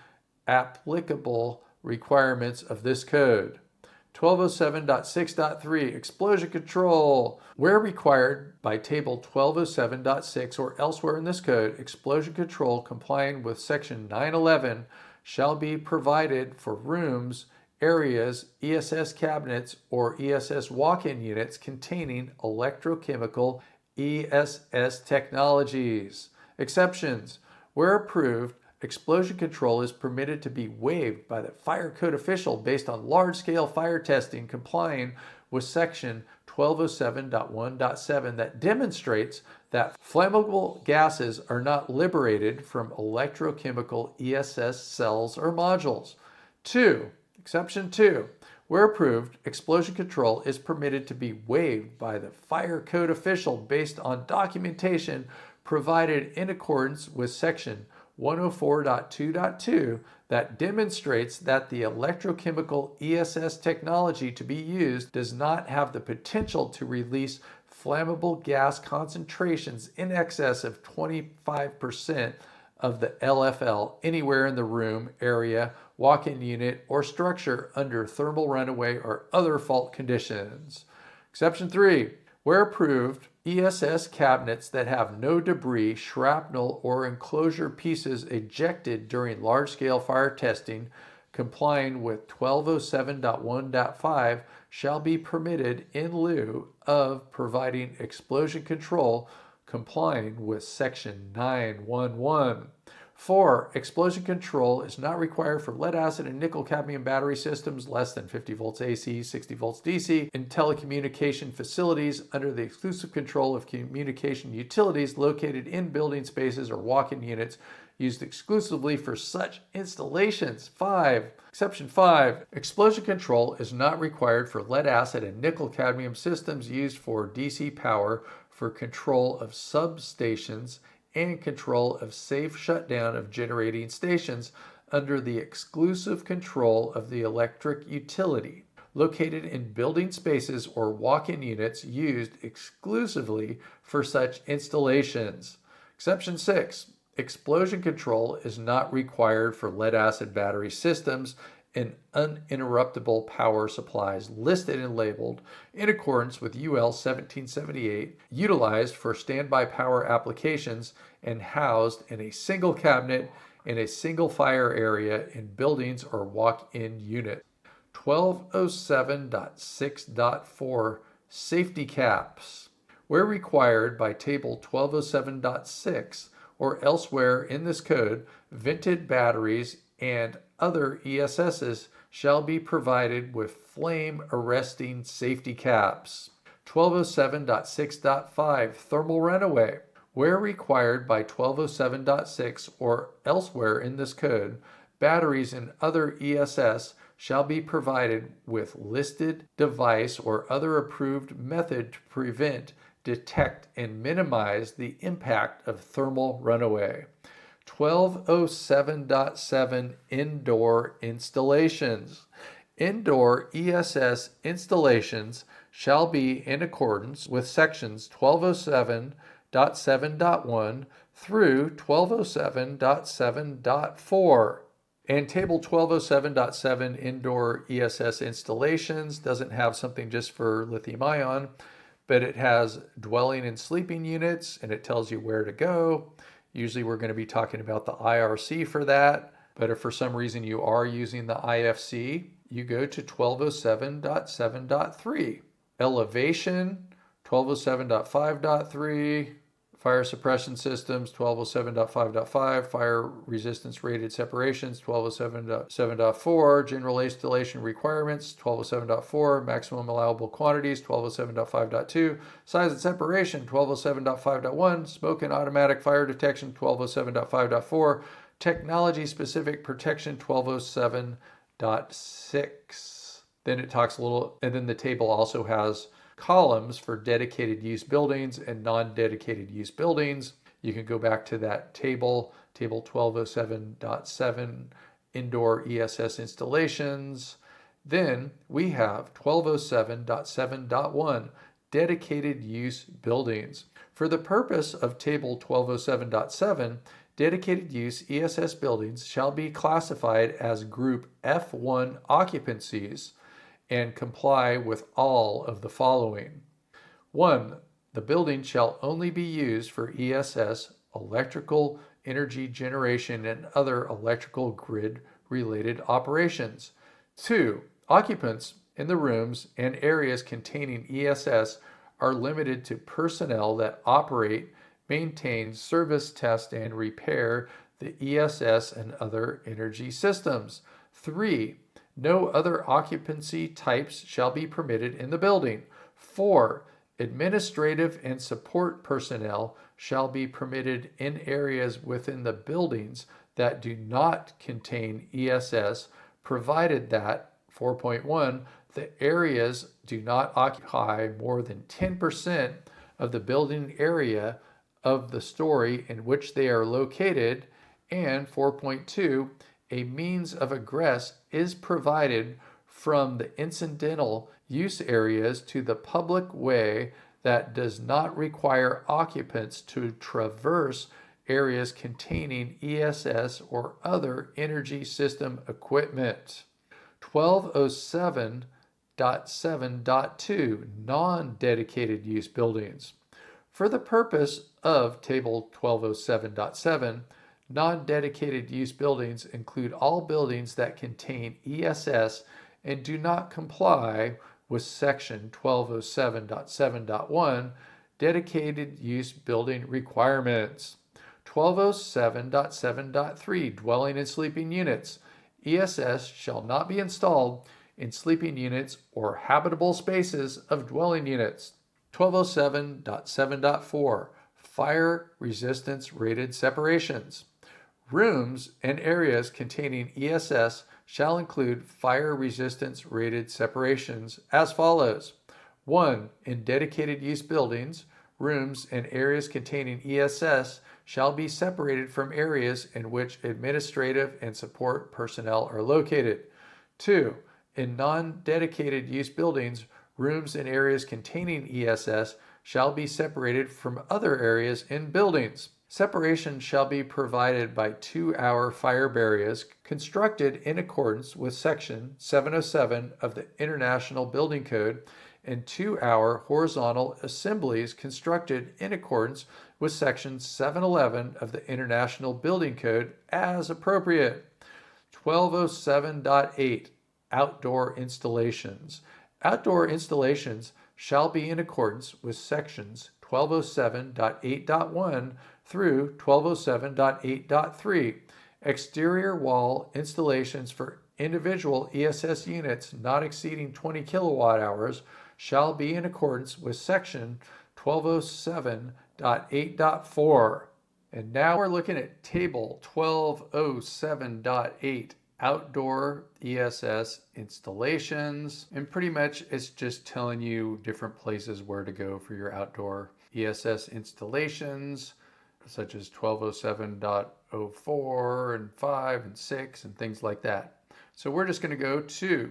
applicable requirements of this code. 1207.6.3 Explosion control. Where required by Table 1207.6 or elsewhere in this code, explosion control complying with Section 911 shall be provided for rooms, areas, ESS cabinets, or ESS walk-in units containing electrochemical ESS technologies. Exceptions. Where approved, explosion control is permitted to be waived by the fire code official based on large-scale fire testing complying with Section 1207.1.7 that demonstrates that flammable gases are not liberated from electrochemical ESS cells or modules. 2. Exception 2. Where approved, explosion control is permitted to be waived by the fire code official based on documentation provided in accordance with Section 104.2.2 that demonstrates that the electrochemical ESS technology to be used does not have the potential to release flammable gas concentrations in excess of 25% of the LFL anywhere in the room, area, walk-in unit, or structure under thermal runaway or other fault conditions. Exception 3. Where approved, ESS cabinets that have no debris, shrapnel, or enclosure pieces ejected during large-scale fire testing complying with 1207.1.5 shall be permitted in lieu of providing explosion control complying with Section 911. 4. Explosion control is not required for lead acid and nickel cadmium battery systems less than 50 volts AC, 60 volts DC in telecommunication facilities under the exclusive control of communication utilities located in building spaces or walk-in units used exclusively for such installations. 5. Exception 5. Explosion control is not required for lead acid and nickel cadmium systems used for DC power for control of substations and control of safe shutdown of generating stations under the exclusive control of the electric utility, located in building spaces or walk-in units used exclusively for such installations. Exception 6. Explosion control is not required for lead-acid battery systems and uninterruptible power supplies listed and labeled in accordance with UL 1778, utilized for standby power applications and housed in a single cabinet in a single fire area in buildings or walk-in unit. 1207.6.4 Safety caps. Where required by Table 1207.6 or elsewhere in this code, vented batteries and other ESSs shall be provided with flame-arresting safety caps. 1207.6.5 Thermal runaway. Where required by 1207.6 or elsewhere in this code, batteries and other ESS shall be provided with listed device or other approved method to prevent, detect, and minimize the impact of thermal runaway. 1207.7 Indoor Installations. Indoor ESS installations shall be in accordance with sections 1207.7.1 through 1207.7.4. And table 1207.7 indoor ESS installations doesn't have something just for lithium ion, but it has dwelling and sleeping units, and it tells you where to go. Usually we're going to be talking about the IRC for that, but if for some reason you are using the IFC, you go to 1207.7.3. Elevation, 1207.5.3. Fire suppression systems, 1207.5.5, fire resistance rated separations, 1207.7.4, general installation requirements, 1207.4, maximum allowable quantities, 1207.5.2, size and separation, 1207.5.1, smoke and automatic fire detection, 1207.5.4, technology specific protection, 1207.6. Then it talks a little, and then the table also has columns for dedicated use buildings and non-dedicated use buildings. You can go back to that table 1207.7 indoor ESS installations. Then we have 1207.7.1 dedicated use buildings. For the purpose of table 1207.7, dedicated use ESS buildings shall be classified as group F1 occupancies and comply with all of the following. 1. The building shall only be used for ESS, electrical energy generation, and other electrical grid-related operations. 2. Occupants in the rooms and areas containing ESS are limited to personnel that operate, maintain, service, test, and repair the ESS and other energy systems. 3. No other occupancy types shall be permitted in the building. 4. Administrative and support personnel shall be permitted in areas within the buildings that do not contain ESS, provided that, 4.1, the areas do not occupy more than 10% of the building area of the story in which they are located, and 4.2, a means of egress is provided from the incidental use areas to the public way that does not require occupants to traverse areas containing ESS or other energy system equipment. 1207.7.2 non-dedicated use buildings. For the purpose of table 1207.7, non-dedicated use buildings include all buildings that contain ESS and do not comply with section 1207.7.1 dedicated use building requirements. 1207.7.3 dwelling and sleeping units. ESS shall not be installed in sleeping units or habitable spaces of dwelling units. 1207.7.4 fire resistance rated separations. Rooms and areas containing ESS shall include fire resistance rated separations as follows. 1. In dedicated use buildings, rooms and areas containing ESS shall be separated from areas in which administrative and support personnel are located. 2. In non-dedicated use buildings, rooms and areas containing ESS shall be separated from other areas in buildings. Separation shall be provided by 2-hour fire barriers constructed in accordance with Section 707 of the International Building Code and 2-hour horizontal assemblies constructed in accordance with Section 711 of the International Building Code as appropriate. 1207.8 Outdoor installations. Outdoor installations shall be in accordance with sections 1207.8.1 through 1207.8.3. Exterior wall installations for individual ESS units not exceeding 20 kilowatt hours shall be in accordance with section 1207.8.4. And now we're looking at table 1207.8 outdoor ESS installations. And pretty much it's just telling you different places where to go for your outdoor ESS installations, such as 1207.04 and 5 and 6 and things like that. So we're just going to go to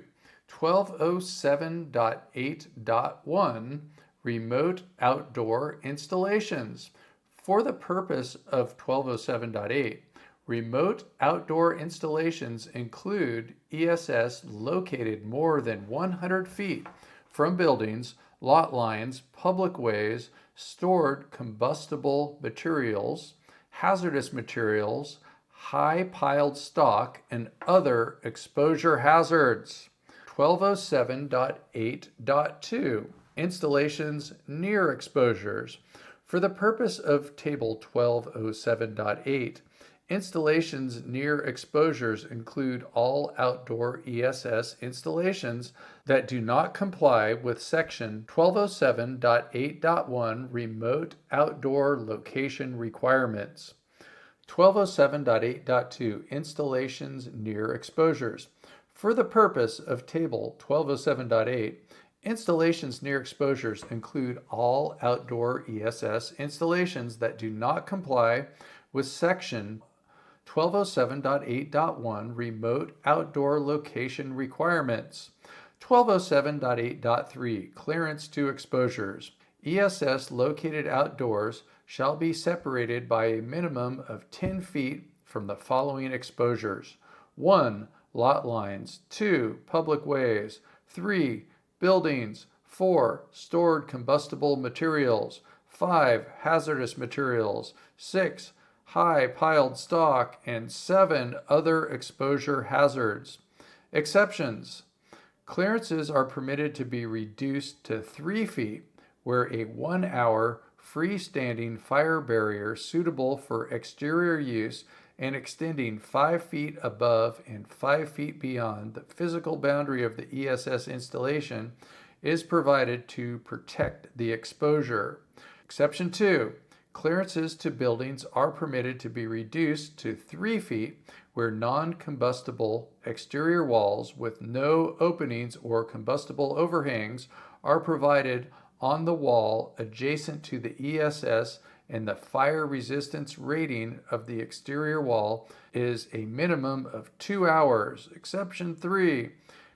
1207.8.1, remote outdoor installations. For the purpose of 1207.8, remote outdoor installations include ESS located more than 100 feet from buildings, lot lines, public ways, stored combustible materials, hazardous materials, high piled stock, and other exposure hazards. 1207.8.2, installations near exposures. For the purpose of Table 1207.8, installations near exposures include all outdoor ESS installations that do not comply with Section 1207.8.1 remote outdoor location requirements. 1207.8.2, installations near exposures. For the purpose of Table 1207.8, installations near exposures include all outdoor ESS installations that do not comply with Section 1207.8.1 remote outdoor location requirements. 1207.8.3, clearance to exposures. ESS located outdoors shall be separated by a minimum of 10 feet from the following exposures. 1. Lot lines. 2. Public ways. 3. Buildings. 4. Stored combustible materials. 5. Hazardous materials. 6. High piled stock. And 7. Other exposure hazards. Exceptions. Clearances are permitted to be reduced to 3 feet where a 1 hour freestanding fire barrier suitable for exterior use and extending 5 feet above and 5 feet beyond the physical boundary of the ESS installation is provided to protect the exposure. Exception 2. Clearances to buildings are permitted to be reduced to 3 feet where non-combustible exterior walls with no openings or combustible overhangs are provided on the wall adjacent to the ESS, and the fire resistance rating of the exterior wall is a minimum of 2 hours. Exception 3.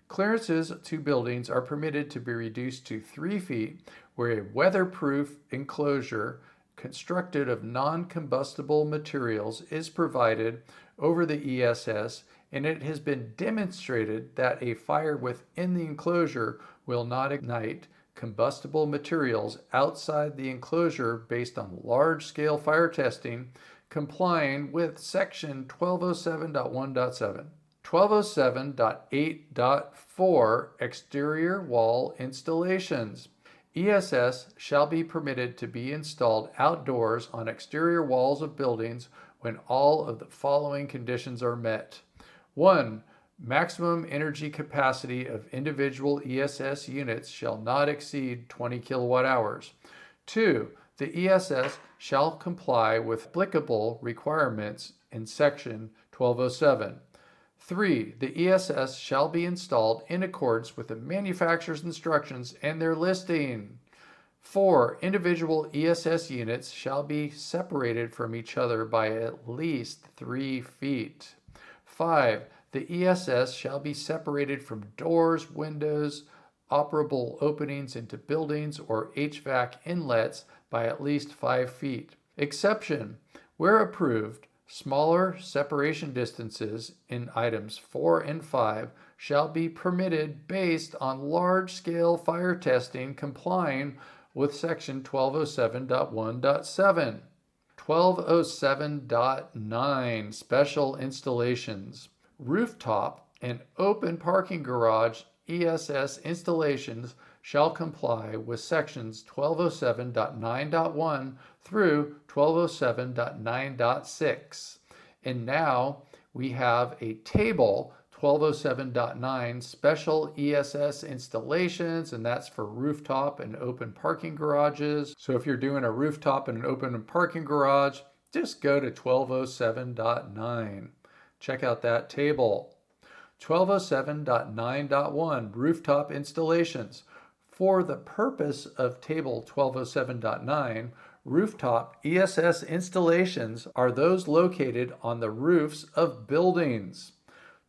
Clearances to buildings are permitted to be reduced to 3 feet where a weatherproof enclosure constructed of non-combustible materials is provided over the ESS, and it has been demonstrated that a fire within the enclosure will not ignite combustible materials outside the enclosure based on large-scale fire testing, complying with Section 1207.1.7. 1207.8.4 Exterior Wall Installations. ESS shall be permitted to be installed outdoors on exterior walls of buildings when all of the following conditions are met. 1. Maximum energy capacity of individual ESS units shall not exceed 20 kilowatt hours. 2. The ESS shall comply with applicable requirements in Section 1207. 3. The ESS shall be installed in accordance with the manufacturer's instructions and their listing. 4. Individual ESS units shall be separated from each other by at least 3 feet. 5. The ESS shall be separated from doors, windows, operable openings into buildings, or HVAC inlets by at least 5 feet. Exception: where approved, smaller separation distances in items 4 and 5 shall be permitted based on large-scale fire testing complying with Section 1207.1.7. 1207.9 Special Installations. Rooftop and open parking garage ESS installations shall comply with Sections 1207.9.1 through 1207.9.6. And now we have a table, 1207.9 Special ESS Installations, and that's for rooftop and open parking garages. So if you're doing a rooftop and an open parking garage, just go to 1207.9. Check out that table. 1207.9.1 Rooftop Installations. For the purpose of Table 1207.9, rooftop ESS installations are those located on the roofs of buildings.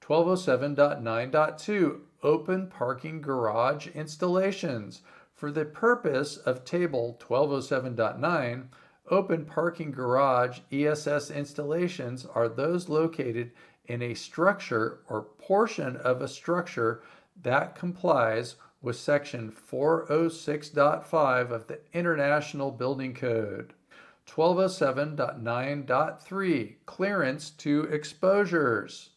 1207.9.2 Open parking garage installations. For the purpose of Table 1207.9, open parking garage ESS installations are those located in a structure or portion of a structure that complies with Section 406.5 of the International Building Code. 1207.9.3 Clearance to exposures.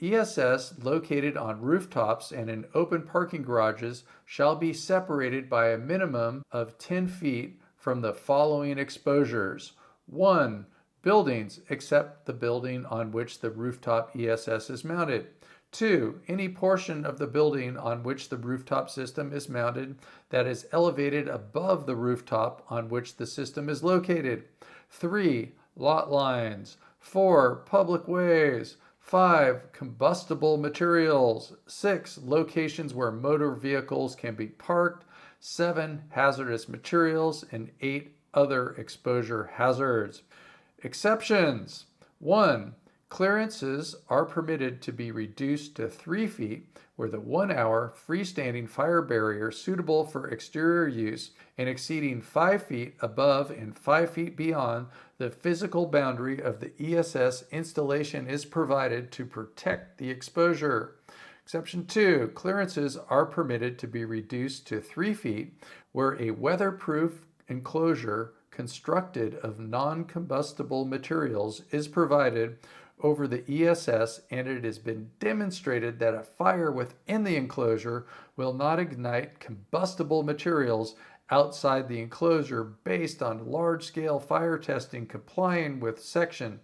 ESS located on rooftops and in open parking garages shall be separated by a minimum of 10 feet from the following exposures. 1. Buildings, except the building on which the rooftop ESS is mounted. 2. Any portion of the building on which the rooftop system is mounted that is elevated above the rooftop on which the system is located. 3. Lot lines. 4. Public ways. 5. Combustible materials. 6. Locations where motor vehicles can be parked. 7. Hazardous materials. And 8. Other exposure hazards. Exceptions. 1. Clearances are permitted to be reduced to 3 feet where the 1 hour freestanding fire barrier suitable for exterior use and exceeding 5 feet above and 5 feet beyond the physical boundary of the ESS installation is provided to protect the exposure. Exception 2. Clearances are permitted to be reduced to 3 feet where a weatherproof enclosure constructed of non-combustible materials is provided over the ESS and it has been demonstrated that a fire within the enclosure will not ignite combustible materials outside the enclosure based on large-scale fire testing complying with Section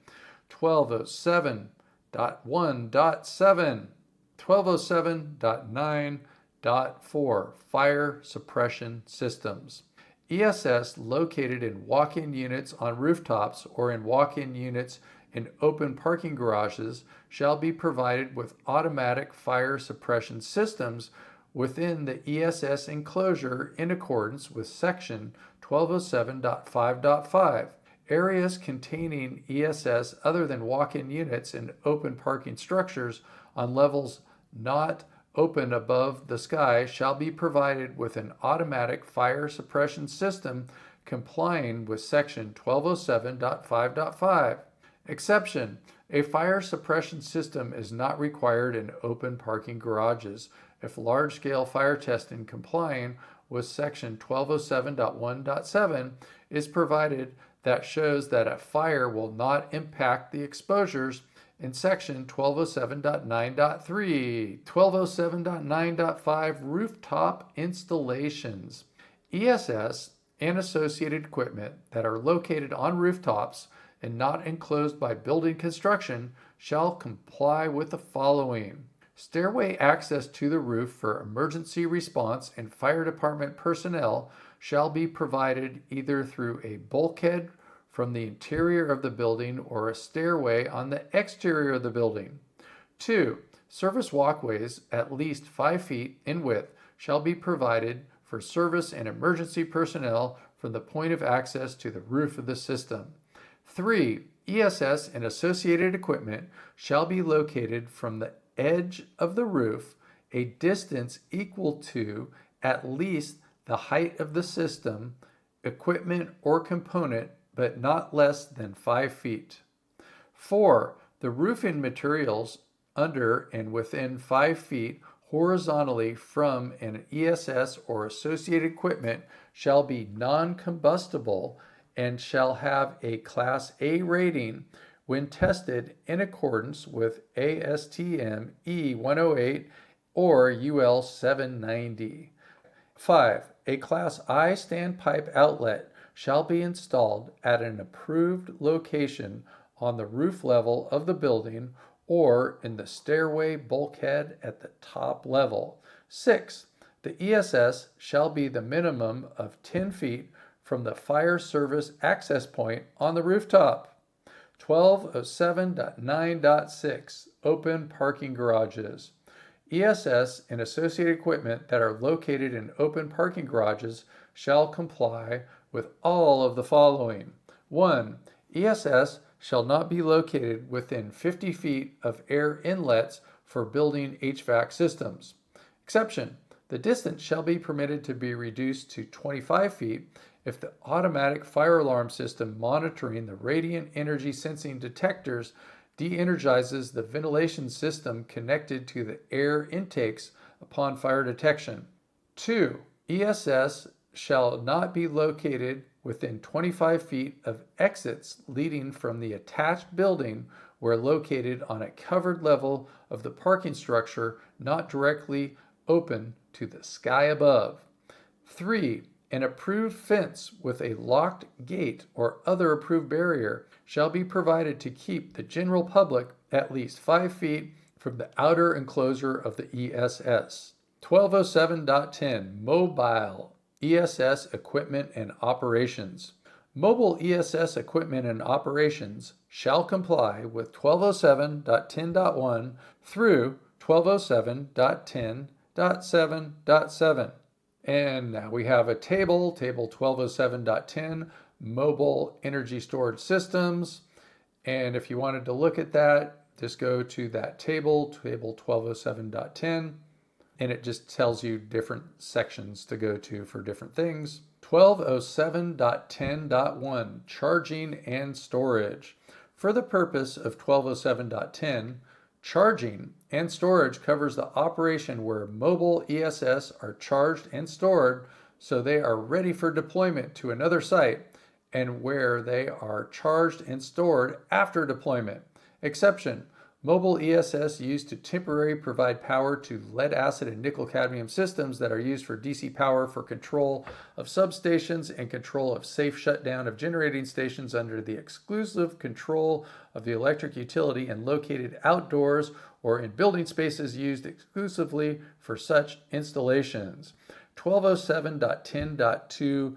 1207.1.7, 1207.9.4 Fire Suppression Systems. ESS located in walk-in units on rooftops or in walk-in units in open parking garages shall be provided with automatic fire suppression systems within the ESS enclosure in accordance with Section 1207.5.5. Areas containing ESS other than walk-in units and open parking structures on levels not open above the sky shall be provided with an automatic fire suppression system complying with Section 1207.5.5. Exception. A fire suppression system is not required in open parking garages if large-scale fire testing complying with Section 1207.1.7 is provided that shows that a fire will not impact the exposures in Section 1207.9.3, 1207.9.5 Rooftop Installations. ESS and associated equipment that are located on rooftops and not enclosed by building construction shall comply with the following. Stairway access to the roof for emergency response and fire department personnel shall be provided either through a bulkhead from the interior of the building or a stairway on the exterior of the building. 2. Service walkways at least 5 feet in width shall be provided for service and emergency personnel from the point of access to the roof of the system. 3. ESS and associated equipment shall be located from the edge of the roof a distance equal to at least the height of the system, equipment, or component, but not less than 5 feet. 4. The roofing materials under and within 5 feet horizontally from an ESS or associated equipment shall be non-combustible and shall have a Class A rating when tested in accordance with ASTM E108 or UL 790. 5. A Class I standpipe outlet shall be installed at an approved location on the roof level of the building or in the stairway bulkhead at the top level. 6. The ESS shall be the minimum of 10 feet from the fire service access point on the rooftop. 1207.9.6 Open Parking Garages. ESS and associated equipment that are located in open parking garages shall comply with all of the following. 1. ESS shall not be located within 50 feet of air inlets for building HVAC systems. Exception: the distance shall be permitted to be reduced to 25 feet if the automatic fire alarm system monitoring the radiant energy sensing detectors de-energizes the ventilation system connected to the air intakes upon fire detection. 2. ESS shall not be located within 25 feet of exits leading from the attached building where located on a covered level of the parking structure not directly open to the sky above. 3. An approved fence with a locked gate or other approved barrier shall be provided to keep the general public at least 5 feet from the outer enclosure of the ESS. 1207.10 Mobile ESS Equipment and Operations. Mobile ESS equipment and operations shall comply with 1207.10.1 through 1207.10.7.7. And now we have a table 1207.10, Mobile Energy Storage Systems. And if you wanted to look at that, just go to that table 1207.10, and it just tells you different sections to go to for different things. 1207.10.1, Charging and Storage. For the purpose of 1207.10, charging and storage covers the operation where mobile ESS are charged and stored so they are ready for deployment to another site, and where they are charged and stored after deployment. Exception: mobile ESS used to temporarily provide power to lead acid and nickel cadmium systems that are used for DC power for control of substations and control of safe shutdown of generating stations under the exclusive control of the electric utility and located outdoors or in building spaces used exclusively for such installations. 1207.10.2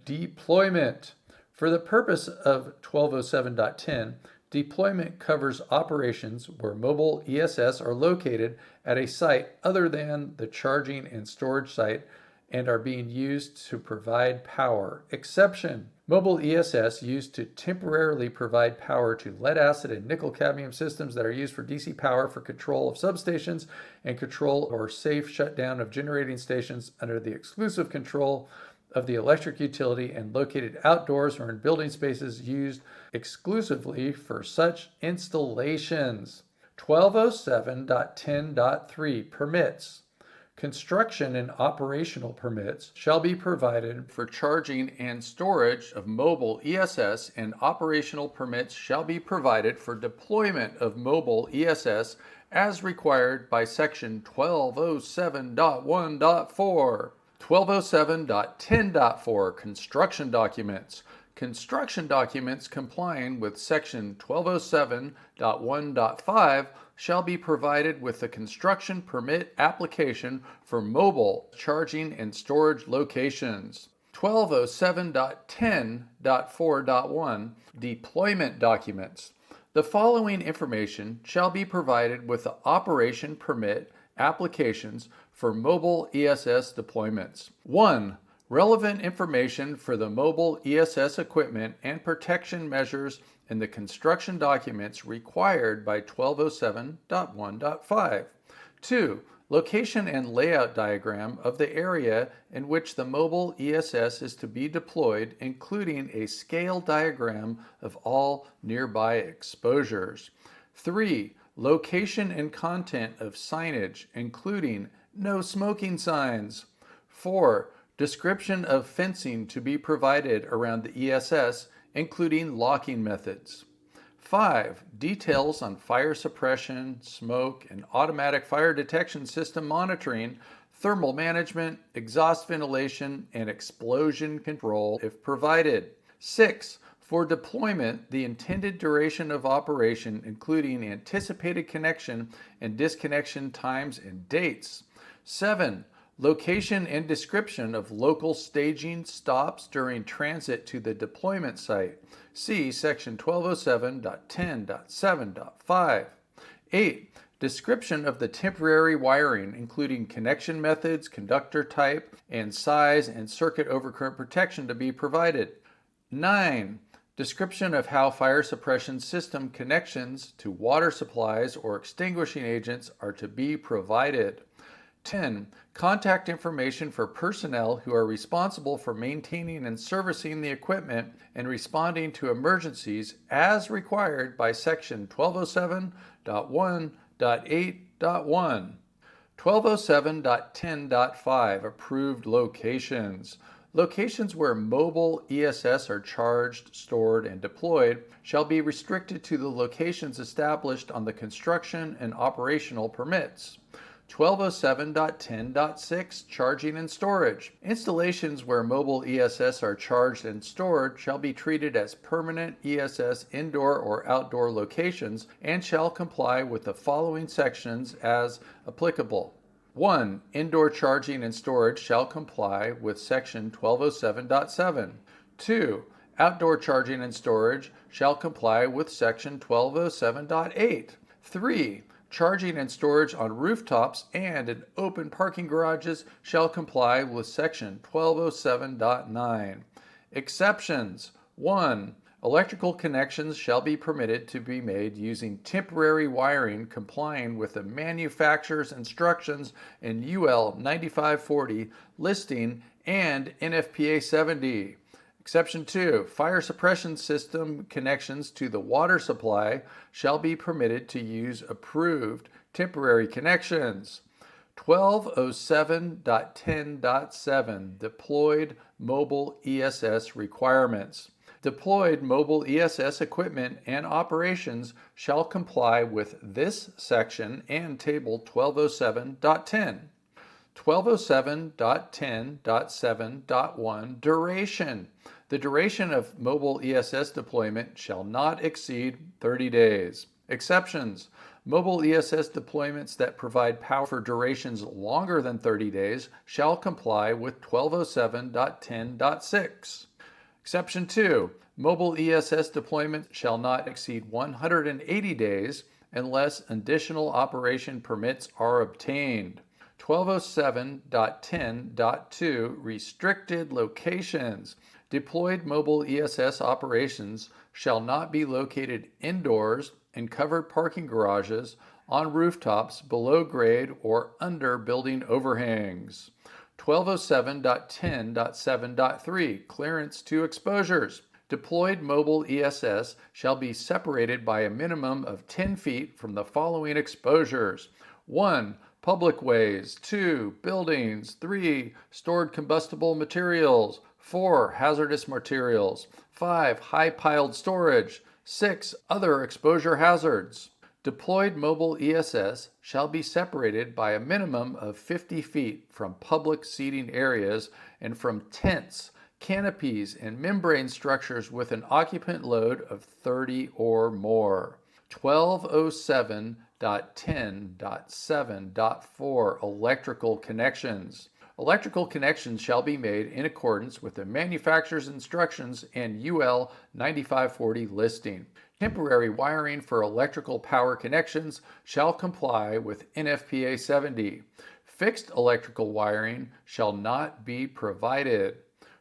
Deployment. For the purpose of 1207.10, deployment covers operations where mobile ESS are located at a site other than the charging and storage site and are being used to provide power. Exception: mobile ESS used to temporarily provide power to lead acid and nickel cadmium systems that are used for DC power for control of substations and control or safe shutdown of generating stations under the exclusive control of the electric utility and located outdoors or in building spaces used exclusively for such installations. 1207.10.3 Permits. Construction and operational permits shall be provided for charging and storage of mobile ESS, and operational permits shall be provided for deployment of mobile ESS as required by Section 1207.1.4. 1207.10.4 Construction Documents. Construction documents complying with Section 1207.1.5 shall be provided with the construction permit application for mobile charging and storage locations. 1207.10.4.1 Deployment Documents. The following information shall be provided with the operation permit applications for mobile ESS deployments. 1. Relevant information for the mobile ESS equipment and protection measures in the construction documents required by 1207.1.5. 2. Location and layout diagram of the area in which the mobile ESS is to be deployed, including a scale diagram of all nearby exposures. 3. Location and content of signage, including no smoking signs. 4. Description of fencing to be provided around the ESS, including locking methods. 5. Details on fire suppression, smoke, and automatic fire detection system monitoring, thermal management, exhaust ventilation, and explosion control if provided. 6. For deployment, the intended duration of operation, including anticipated connection and disconnection times and dates. 7. Location and description of local staging stops during transit to the deployment site. See Section 1207.10.7.5. 8. Description of the temporary wiring, including connection methods, conductor type, and size, and circuit overcurrent protection to be provided. 9. Description of how fire suppression system connections to water supplies or extinguishing agents are to be provided. 10. Contact information for personnel who are responsible for maintaining and servicing the equipment and responding to emergencies as required by Section 1207.1.8.1. 1207.10.5 Approved locations. Locations where mobile ESS are charged, stored, and deployed shall be restricted to the locations established on the construction and operational permits. 1207.10.6 Charging and storage. Installations where mobile ESS are charged and stored shall be treated as permanent ESS indoor or outdoor locations and shall comply with the following sections as applicable. 1. Indoor charging and storage shall comply with Section 1207.7. 2. Outdoor charging and storage shall comply with Section 1207.8. 3. Charging and storage on rooftops and in open parking garages shall comply with Section 1207.9. Exceptions. 1. Electrical connections shall be permitted to be made using temporary wiring complying with the manufacturer's instructions in UL 9540 listing and NFPA 70. Exception 2. Fire suppression system connections to the water supply shall be permitted to use approved temporary connections. 1207.10.7 Deployed mobile ESS requirements. Deployed mobile ESS equipment and operations shall comply with this section and Table 1207.10. 1207.10.7.1 Duration. The duration of mobile ESS deployment shall not exceed 30 days. Exceptions. Mobile ESS deployments that provide power for durations longer than 30 days shall comply with 1207.10.6. Exception 2. Mobile ESS deployment shall not exceed 180 days unless additional operation permits are obtained. 1207.10.2 Restricted locations. Deployed mobile ESS operations shall not be located indoors in covered parking garages, on rooftops, below grade, or under building overhangs. 1207.10.7.3 Clearance to exposures. Deployed mobile ESS shall be separated by a minimum of 10 feet from the following exposures. 1. Public ways. 2. Buildings. 3. Stored combustible materials. 4. Hazardous materials. 5. High-piled storage. 6. Other exposure hazards. Deployed mobile ESS shall be separated by a minimum of 50 feet from public seating areas and from tents, canopies, and membrane structures with an occupant load of 30 or more. 1207.10.7.4 Electrical connections. Electrical connections shall be made in accordance with the manufacturer's instructions and UL 9540 listing. Temporary wiring for electrical power connections shall comply with NFPA 70. Fixed electrical wiring shall not be provided.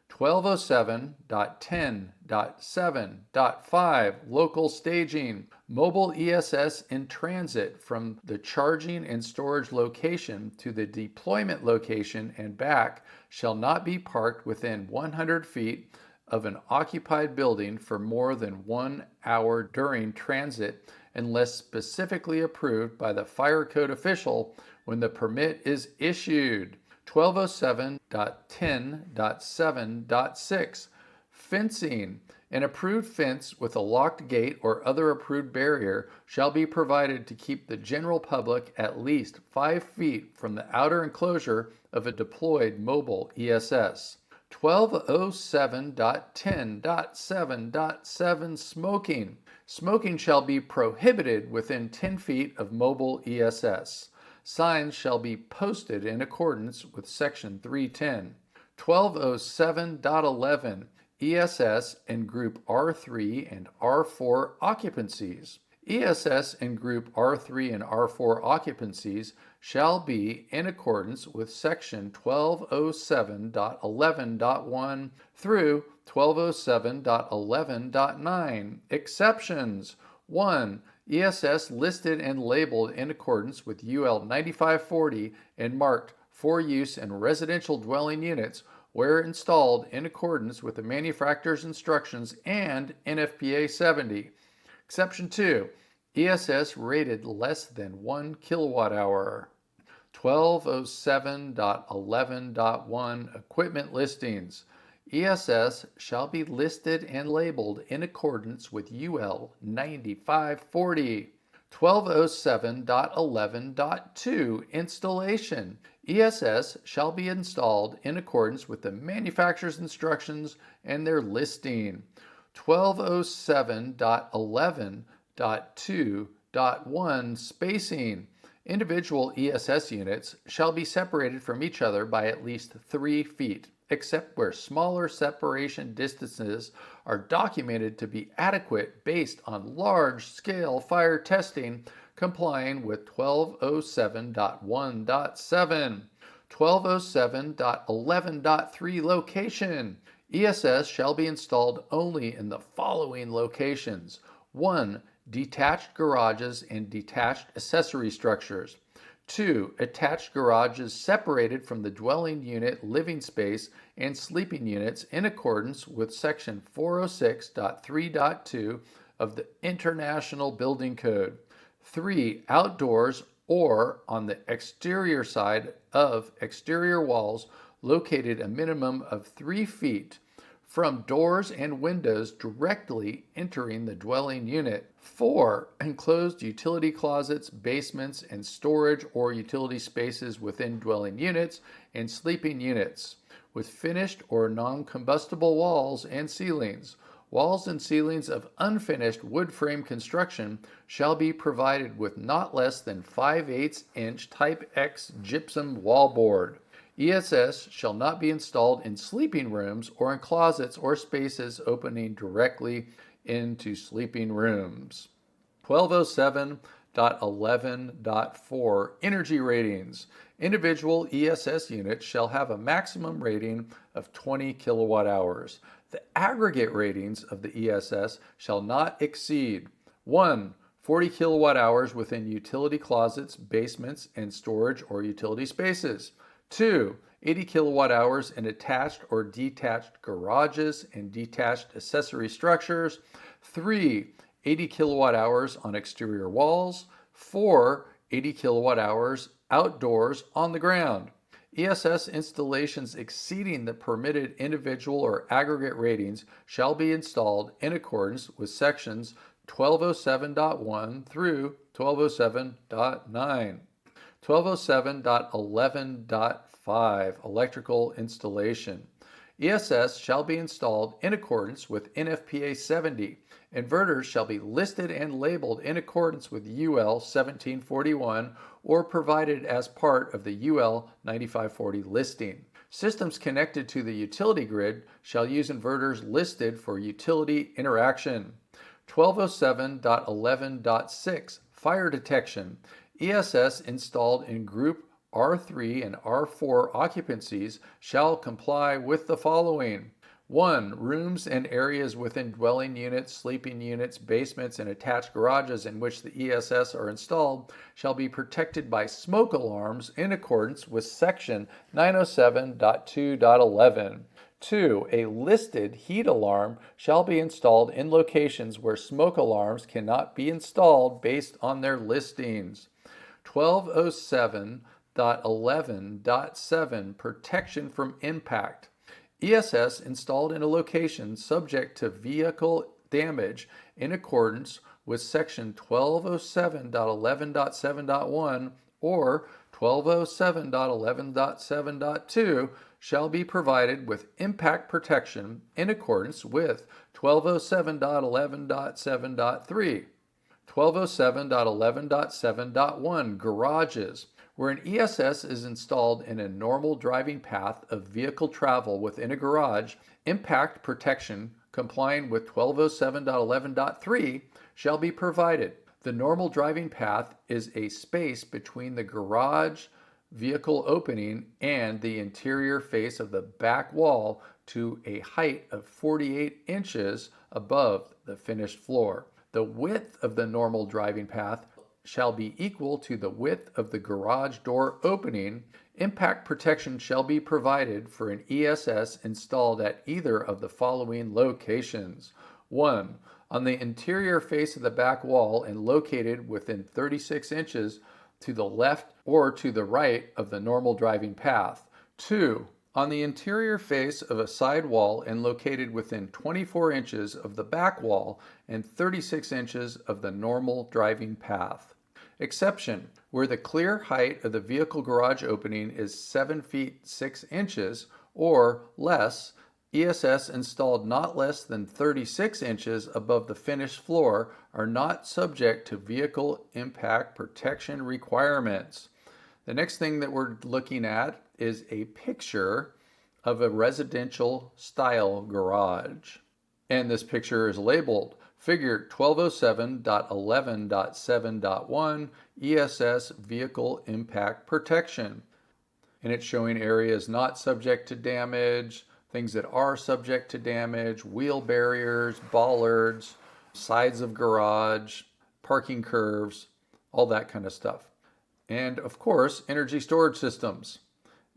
1207.10.7.5 Local staging. Mobile ESS in transit from the charging and storage location to the deployment location and back shall not be parked within 100 feet of an occupied building for more than 1 hour during transit unless specifically approved by the fire code official when the permit is issued. 1207.10.7.6 Fencing. An approved fence with a locked gate or other approved barrier shall be provided to keep the general public at least 5 feet from the outer enclosure of a deployed mobile ESS. 1207.10.7.7 Smoking. Smoking shall be prohibited within 10 feet of mobile ESS. Signs shall be posted in accordance with Section 310. 1207.11 ESS in Group R3 and R4 occupancies. ESS in Group R3 and R4 occupancies shall be in accordance with Section 1207.11.1 through 1207.11.9. Exceptions. 1. ESS listed and labeled in accordance with UL 9540 and marked for use in residential dwelling units where installed in accordance with the manufacturer's instructions and NFPA 70. Exception 2. ESS rated less than 1 kilowatt hour. 1207.11.1 Equipment listings. ESS shall be listed and labeled in accordance with UL 9540. 1207.11.2 Installation. ESS shall be installed in accordance with the manufacturer's instructions and their listing. 1207.11.2.1 Spacing. Individual ESS units shall be separated from each other by at least 3 feet, except where smaller separation distances are documented to be adequate based on large-scale fire testing complying with 1207.1.7. 1207.11.3 Location. ESS shall be installed only in the following locations. 1. Detached garages and detached accessory structures. 2. Attached garages separated from the dwelling unit living space and sleeping units in accordance with Section 406.3.2 of the International Building Code. 3. Outdoors or on the exterior side of exterior walls located a minimum of 3 feet from doors and windows directly entering the dwelling unit. 4. Enclosed utility closets, basements, and storage or utility spaces within dwelling units and sleeping units, with finished or non-combustible walls and ceilings. Walls and ceilings of unfinished wood frame construction shall be provided with not less than 5/8 inch Type X gypsum wallboard. ESS shall not be installed in sleeping rooms or in closets or spaces opening directly into sleeping rooms. 1207.11.4 Energy ratings. Individual ESS units shall have a maximum rating of 20 kilowatt hours. The aggregate ratings of the ESS shall not exceed 1. 40 kilowatt hours within utility closets, basements, and storage or utility spaces. 2. 80 kilowatt hours in attached or detached garages and detached accessory structures. 3. 80 kilowatt hours on exterior walls. 4. 80 kilowatt hours outdoors on the ground. ESS installations exceeding the permitted individual or aggregate ratings shall be installed in accordance with sections 1207.1 through 1207.9. 1207.11.5 Electrical installation. ESS shall be installed in accordance with NFPA 70. Inverters shall be listed and labeled in accordance with UL 1741 or provided as part of the UL 9540 listing. Systems connected to the utility grid shall use inverters listed for utility interaction. 1207.11.6 Fire detection. ESS installed in Group R3 and R4 occupancies shall comply with the following. 1. Rooms and areas within dwelling units, sleeping units, basements, and attached garages in which the ESS are installed shall be protected by smoke alarms in accordance with Section 907.2.11. 2. A listed heat alarm shall be installed in locations where smoke alarms cannot be installed based on their listings. 1207.11.7 Protection from impact. ESS installed in a location subject to vehicle damage in accordance with Section 1207.11.7.1 or 1207.11.7.2 shall be provided with impact protection in accordance with 1207.11.7.3. 1207.11.7.1 Garages. Where an ESS is installed in a normal driving path of vehicle travel within a garage, impact protection complying with 1207.11.3 shall be provided. The normal driving path is a space between the garage vehicle opening and the interior face of the back wall to a height of 48 inches above the finished floor. The width of the normal driving path shall be equal to the width of the garage door opening. Impact protection shall be provided for an ESS installed at either of the following locations. 1. On the interior face of the back wall and located within 36 inches to the left or to the right of the normal driving path. 2. On the interior face of a side wall and located within 24 inches of the back wall and 36 inches of the normal driving path. Exception: where the clear height of the vehicle garage opening is 7 feet 6 inches or less, ESS installed not less than 36 inches above the finished floor are not subject to vehicle impact protection requirements. The next thing that we're looking at is a picture of a residential style garage. And this picture is labeled Figure 1207.11.7.1 ESS Vehicle Impact Protection. And it's showing areas not subject to damage, things that are subject to damage, wheel barriers, bollards, sides of garage, parking curves, all that kind of stuff. And of course, energy storage systems.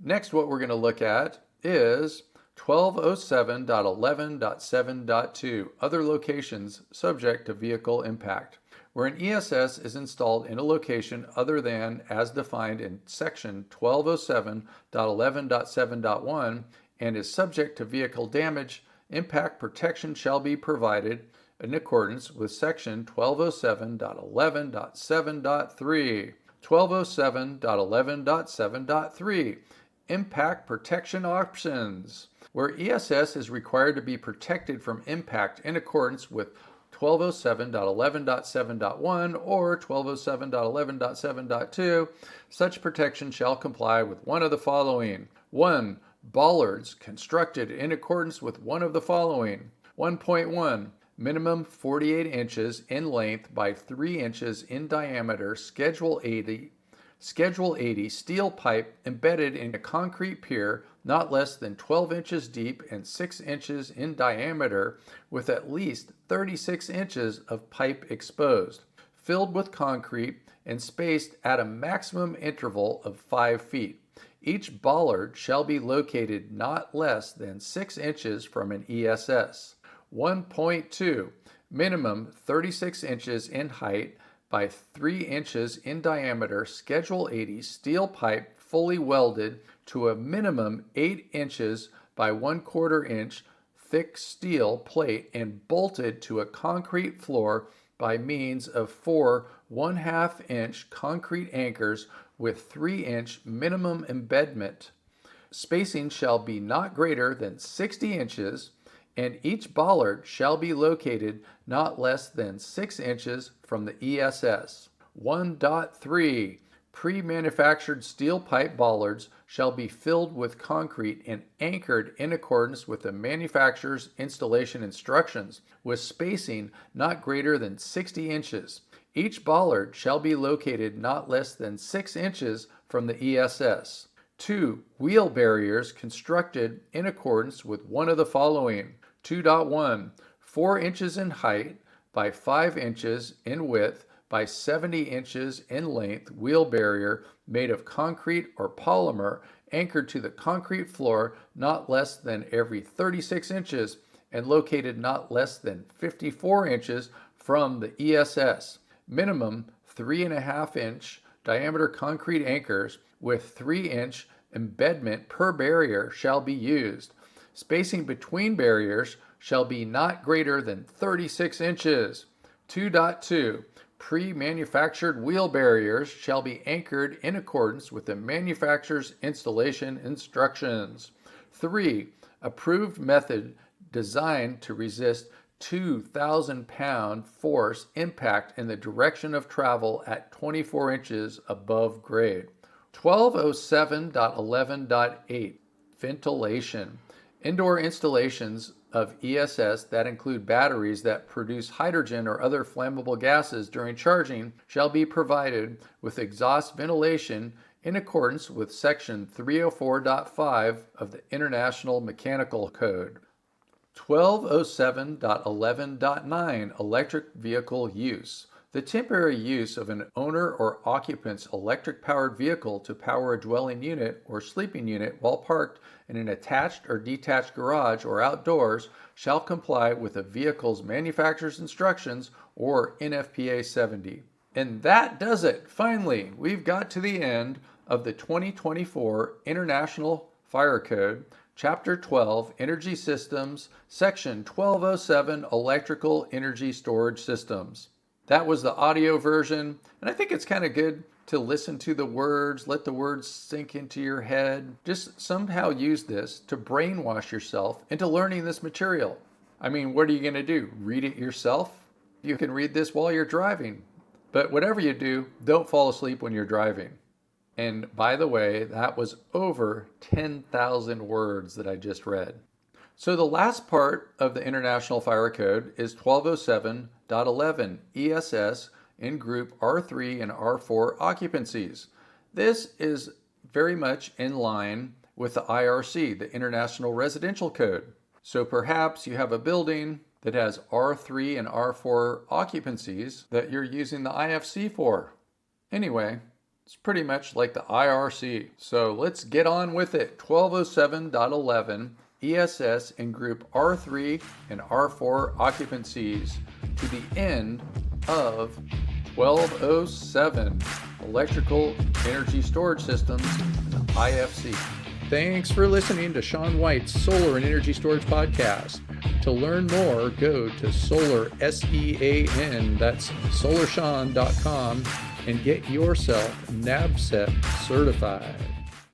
Next, what we're going to look at is 1207.11.7.2, other locations subject to vehicle impact. Where an ESS is installed in a location other than as defined in section 1207.11.7.1 and is subject to vehicle damage, impact protection shall be provided in accordance with section 1207.11.7.3. 1207.11.7.3. Impact protection options. Where ESS is required to be protected from impact in accordance with 1207.11.7.1 or 1207.11.7.2, such protection shall comply with one of the following. 1. Bollards constructed in accordance with one of the following. 1.1. Minimum 48 inches in length by 3 inches in diameter, Schedule 80 steel pipe embedded in a concrete pier not less than 12 inches deep and 6 inches in diameter with at least 36 inches of pipe exposed, filled with concrete and spaced at a maximum interval of 5 feet. Each bollard shall be located not less than 6 inches from an ESS. 1.2. Minimum 36 inches in height by 3 inches in diameter, Schedule 80 steel pipe fully welded to a minimum 8 inches by 1/4 inch thick steel plate and bolted to a concrete floor by means of 4 1/2 inch concrete anchors with 3-inch minimum embedment. Spacing shall be not greater than 60 inches, and each bollard shall be located not less than 6 inches from the ESS. 1.3. Pre-manufactured steel pipe bollards shall be filled with concrete and anchored in accordance with the manufacturer's installation instructions, with spacing not greater than 60 inches. Each bollard shall be located not less than 6 inches from the ESS. 2. Wheel barriers constructed in accordance with one of the following. 2.1. 4 inches in height by 5 inches in width by 70 inches in length wheel barrier made of concrete or polymer anchored to the concrete floor not less than every 36 inches and located not less than 54 inches from the ESS. Minimum 3.5 inch diameter concrete anchors with 3-inch embedment per barrier shall be used. Spacing between barriers shall be not greater than 36 inches. 2.2. Pre-manufactured wheel barriers shall be anchored in accordance with the manufacturer's installation instructions. 3. Approved method designed to resist 2,000-pound force impact in the direction of travel at 24 inches above grade. 1207.11.8 Ventilation. Indoor installations of ESS that include batteries that produce hydrogen or other flammable gases during charging shall be provided with exhaust ventilation in accordance with Section 304.5 of the International Mechanical Code. 1207.11.9 Electric Vehicle Use. The temporary use of an owner or occupant's electric-powered vehicle to power a dwelling unit or sleeping unit while parked in an attached or detached garage or outdoors shall comply with the vehicle's manufacturer's instructions or NFPA 70. And that does it. Finally, we've got to the end of the 2024 International Fire Code, Chapter 12, Energy Systems, Section 1207, Electrical Energy Storage Systems. That was the audio version, and I think it's kind of good to listen to the words, let the words sink into your head. Just somehow use this to brainwash yourself into learning this material. I mean, what are you going to do? Read it yourself? You can read this while you're driving. But whatever you do, don't fall asleep when you're driving. And by the way, that was over 10,000 words that I just read. So the last part of the International Fire Code is 1207.11 ESS in group R3 and R4 occupancies. This is very much in line with the IRC, the International Residential Code. So perhaps you have a building that has R3 and R4 occupancies that you're using the IFC for. Anyway, it's pretty much like the IRC. So let's get on with it. 1207.11 ESS in group R3 and R4 occupancies to the end of 1207 Electrical Energy Storage Systems, the IFC. Thanks for listening to Sean White's Solar and Energy Storage Podcast. To learn more, go to Solar, SEAN, that's solarshawn.com, and get yourself NABCET certified.